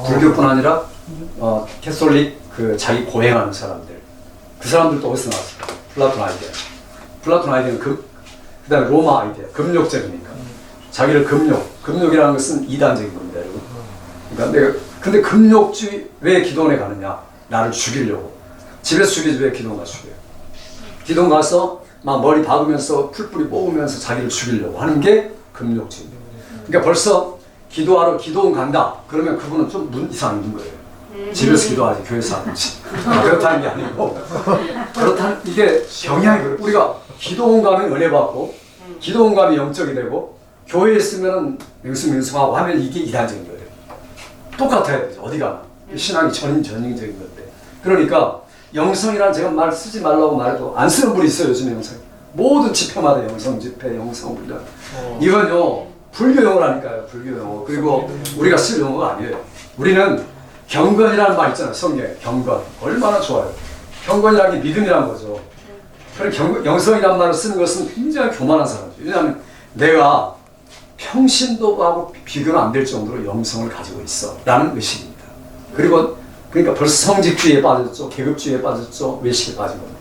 불교뿐 아니라 캐톨릭 그 자기 고행하는 사람들, 그 사람들도 어디서 나왔을까? 플라톤 아이디어. 플라톤 아이디어는 그다음에 로마 아이디어, 금욕적이니까. 자기를 금욕이라는 것은 이단적인 겁니다, 여러분. 그러니까 근데 금욕주의 왜 기도원에 가느냐? 나를 죽이려고. 집에서 죽이지 왜 기도원 가서 죽여요? 기도원 가서 막 머리 박으면서 풀뿌리 뽑으면서 자기를 죽이려고 하는 게 금욕주의입니다. 그러니까 벌써 기도하러 기도원 간다. 그러면 그분은 좀 눈 이상 있는 거예요. 집에서 기도하지 교회에서 하는지. 그렇다는 게 아니고 그렇다는 이게 경향이 그래요. 우리가 기도원 가면 은혜 받고 기도원 가면 영적이 되고 교회에 있으면 명수하고 하면 이게 이단적인 거예요. 똑같아야 되죠. 어디 가나. 신앙이 전형적인 건데. 그러니까 영성이라는 제가 말 쓰지 말라고 말해도 안 쓰는 분이 있어요. 요즘에 영성. 모든 집회마다 영성 집회, 영성 훈련. 이건요 불교 용어라니까요. 불교 용어. 그리고 우리가 쓸 용어가 아니에요. 우리는 경건이라는 말 있잖아요. 성경에 경건. 얼마나 좋아요. 경건이라는 게 믿음이라는 거죠. 그런 영성이라는 말을 쓰는 것은 굉장히 교만한 사람이죠. 왜냐하면 내가 평신도 하고 비교는 안 될 정도로 영성을 가지고 있어 라는 의식입니다. 그러니까 벌써 성직주의에 빠졌죠. 계급주의에 빠졌죠. 외식에 빠진 겁니다.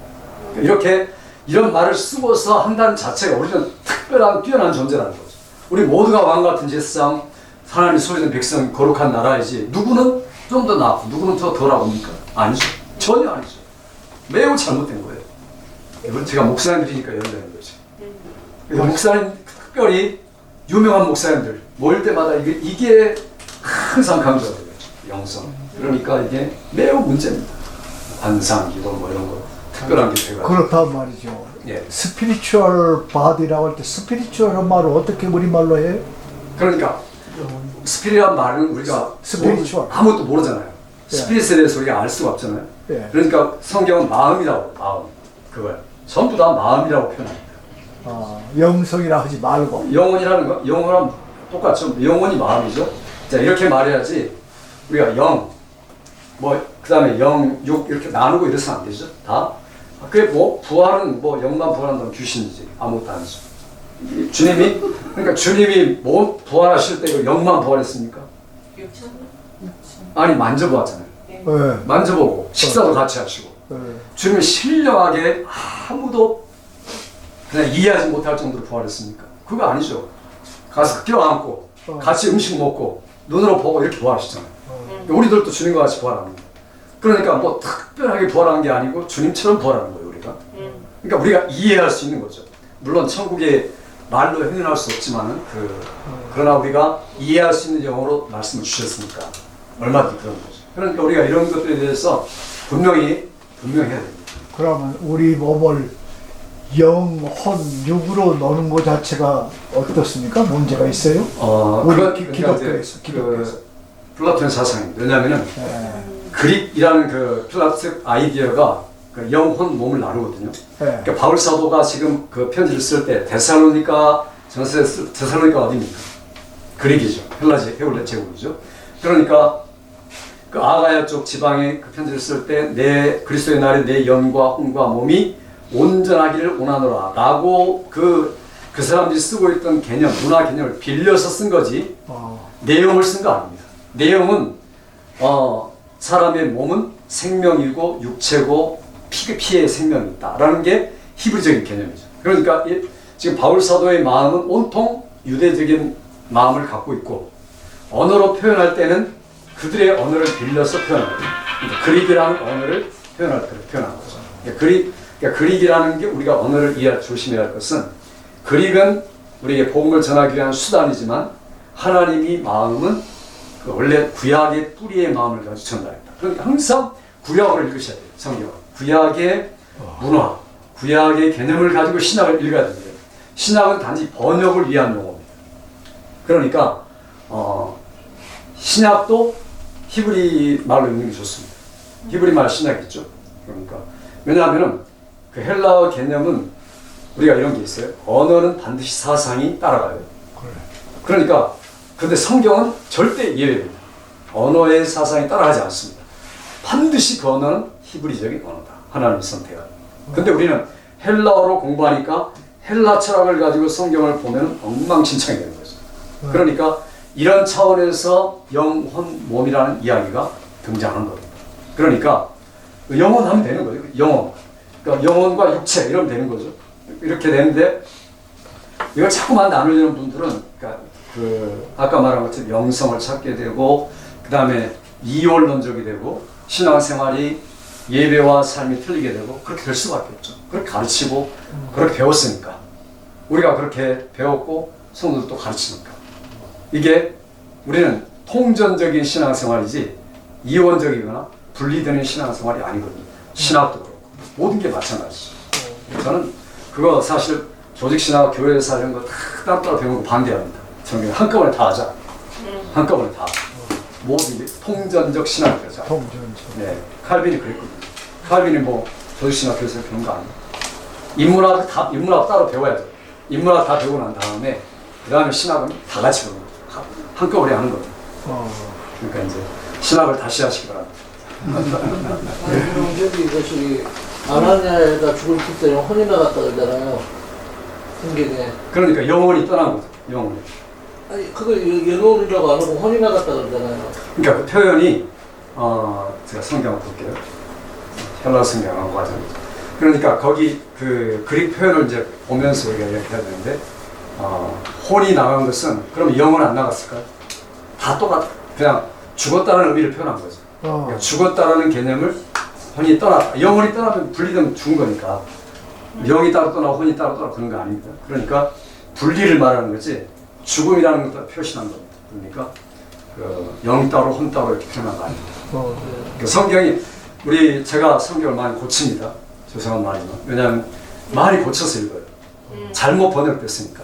이렇게 이런 말을 쓰고서 한다는 자체가 우리는 특별한 뛰어난 존재라는 거죠. 우리 모두가 왕같은 제사장, 하나님 소유된 백성, 거룩한 나라이지 누구는 좀 더 나고 누구는 더 덜하고니까 아니죠. 전혀 아니죠. 매우 잘못된 거예요. 이건 제가 목사님들이니까 연락하는 거죠. 목사님 특별히 유명한 목사님들 모일 때마다 이게 항상 강조가 돼요. 영성. 그러니까 이게 매우 문제입니다. 관상, 기도 뭐 이런 거 특별한 게 돼가지고. 그렇단 말이죠. 예. 스피리추얼 바디라고 할 때 스피리추얼한 말을 어떻게 우리말로 해요? 그러니까 스피릿이란 말은 우리가 스피리추얼. 아무것도 모르잖아요. 예. 스피릿에 대해서 우리가 알 수가 없잖아요. 예. 그러니까 성경은 마음이라고 마음 그걸 전부 다 마음이라고 표현합니다. 영성이라 하지 말고. 영혼이라는 거 영혼이랑 똑같죠. 영혼이 마음이죠. 자 이렇게 말해야지 우리가 영 뭐 그다음에 영, 육 이렇게 나누고 이래서 안 되죠. 다 그게 뭐 부활은 뭐 영만 부활한다면 귀신이지 아무것도 아니죠. 주님이 뭐 부활하실 때 영만 부활했습니까? 아니 만져보았잖아요. 네. 만져보고 식사도 같이 하시고 네. 주님이 신령하게 아무도 그냥 이해하지 못할 정도로 부활했습니까? 그거 아니죠. 가서 껴안고 같이 음식 먹고 눈으로 보고 이렇게 부활하시잖아요. 우리들도 주님과 같이 부활합니다. 그러니까 뭐 특별하게 부활하는 게 아니고 주님처럼 부활하는 거예요. 우리가. 그러니까 우리가 이해할 수 있는 거죠. 물론 천국에 말로 표현할 수 없지만은 그러나 우리가 이해할 수 있는 영어로 말씀을 주셨으니까 얼마든지 그런 거죠. 그러니까 우리가 이런 것들에 대해서 분명히 해야 됩니다. 그러면 우리 몸을 영, 혼, 육으로 노는 것 자체가 어떻습니까? 문제가 있어요? 우리 기독교에서. 플라톤 사상입니다. 왜냐하면은 그릭이라는 그 플라톤 아이디어가 그 영혼 몸을 나누거든요. 그러니까 바울 사도가 지금 그 편지를 쓸 때 데살로니가 어디입니까? 그릭이죠. 헬라 제국이죠. 그러니까 그 아가야 쪽 지방에 그 편지를 쓸 때 내 그리스도의 날에 내 영과 혼과 몸이 온전하기를 원하노라 라고 그 사람들이 쓰고 있던 개념, 문화 개념을 빌려서 쓴 거지 내용을 쓴 거 아닙니다. 내용은 사람의 몸은 생명이고 육체고 피의 생명이 있다라는 게 히브리적인 개념이죠. 그러니까 지금 바울 사도의 마음은 온통 유대적인 마음을 갖고 있고 언어로 표현할 때는 그들의 언어를 빌려서 표현하는 거예요. 그러니까 그릭이라는 언어를 표현한 거죠. 그러니까 그릭이라는 게 우리가 언어를 조심해야 할 것은 그릭은 우리에게 복음을 전하기 위한 수단이지만 하나님이 마음은 원래 구약의 뿌리의 마음을 가지고 전달했다. 그러니까 항상 구약을 읽으셔야 돼요. 성경을. 구약의 문화, 구약의 개념을 가지고 신약을 읽어야 됩니다. 신약은 단지 번역을 위한 용어입니다. 그러니까 신약도 히브리 말로 읽는 게 좋습니다. 히브리 말 신약 있죠. 그러니까 왜냐하면은 그 헬라어 개념은 우리가 이런 게 있어요. 언어는 반드시 사상이 따라가요. 그러니까 근데 성경은 절대 예외입니다. 언어의 사상이 따라가지 않습니다. 반드시 그 언어는 히브리적인 언어다. 하나님이 선택한. 근데 우리는 헬라어로 공부하니까 헬라 철학을 가지고 성경을 보면 엉망진창이 되는 거죠. 그러니까 이런 차원에서 영혼, 몸이라는 이야기가 등장한 겁니다. 그러니까 영혼하면 되는 거죠. 영혼. 그러니까 영혼과 육체 이러면 되는 거죠. 이렇게 되는데 이걸 자꾸만 나누려는 분들은 그러니까 아까 말한 것처럼 영성을 찾게 되고 그 다음에 이원론적이 되고 신앙생활이 예배와 삶이 틀리게 되고 그렇게 될 수밖에 없죠. 그렇게 가르치고 그렇게 배웠으니까 우리가 그렇게 배웠고 성도들도 가르치니까 이게 우리는 통전적인 신앙생활이지 이원적이거나 분리되는 신앙생활이 아니거든요. 신학도 그렇고 모든 게 마찬가지죠. 저는 그거 사실 조직신학, 교회에서 하는 거 다 따로따로 배우는 거 반대합니다. 저는 한꺼번에 다 하자. 한꺼번에 다. 모든 게 통전적 신학이죠. 통전적. 네, 칼빈이 그랬거든요. 칼빈이 뭐 조직신학 교회에서 배운 거 아니에요. 인문학 따로 배워야죠. 인문학 다 배우고 난 다음에 그 다음에 신학은 다 같이 배우는 거죠. 한꺼번에 하는 거예요. 그러니까 이제 신학을 다시 하시기 바랍니다. 그럼 이것이 아나니아가 죽을 때는 혼이 나갔다 그러잖아요. 성경에. 그러니까 영혼이 떠난 거죠. 영혼이. 아니 그걸 영혼이라고 안 하고 혼이 나갔다 그러잖아요. 그러니까 그 표현이 제가 성경을 볼게요. 헬라 성경하고 가죠. 그러니까 거기 그 그릭 표현을 이제 보면서 우리가 이야기해야 되는데 혼이 나간 것은 그럼 영은 안 나갔을까요? 다 똑같. 그냥 죽었다는 의미를 표현한 거죠. 그러니까 죽었다라는 개념을 혼이 떠났다. 영혼이 떠나면 분리되면 죽은 거니까 영이 따로 떠나고 혼이 따로 떠나고 그런 거 아닙니다. 그러니까 분리를 말하는 거지 죽음이라는 것도 표시한 겁니다. 그러니까 영 따로 혼 따로 이렇게 표현한 거 아닙니다. 그러니까 성경이 제가 성경을 많이 고칩니다. 죄송한 말이면 왜냐하면 많이 고쳐서 읽어요. 잘못 번역됐으니까.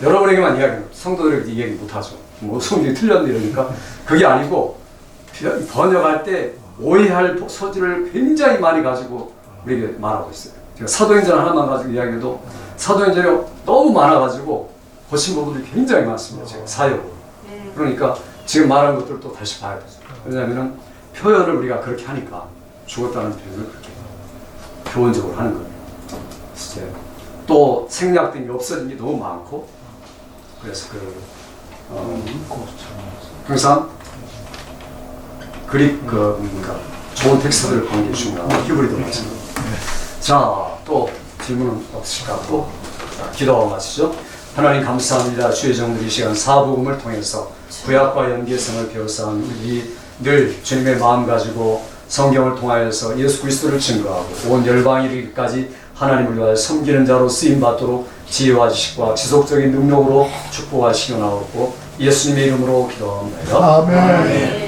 여러분에게만 이야기합니다. 성도들에게 이야기 못하죠. 뭐 성경이 틀렸는데 이러니까 그게 아니고 번역할 때 오해할 소지를 굉장히 많이 가지고 우리에게 말하고 있어요. 제가 사도행전 하나만 가지고 이야기해도 사도행전이 너무 많아가지고 고친 부분들이 굉장히 많습니다. 제가 사역으로. 그러니까 지금 말한 것들을 또 다시 봐야 되죠. 왜냐하면 표현을 우리가 그렇게 하니까 죽었다는 표현을 그렇게 교훈적으로 하는 거예요. 또 생략된 게 없어진 게 너무 많고 그래서 항상 그릭 그러니까 좋은 텍스트들을 보는 게 중요하고 히브리도 마찬가지고. 자, 또 질문은 없으실까? 또 기도하고 마치죠. 하나님 감사합니다. 주의 종들이 이 시간 사복음을 통해서 구약과 연계성을 배워싸는 우리 늘 주님의 마음 가지고 성경을 통하여서 예수 그리스도를 증거하고 온 열방에 이르기까지 하나님을 위하여 섬기는 자로 쓰임받도록 지혜와 지식과 지속적인 능력으로 축복하시기 원하옵고 예수님의 이름으로 기도합니다. 아멘.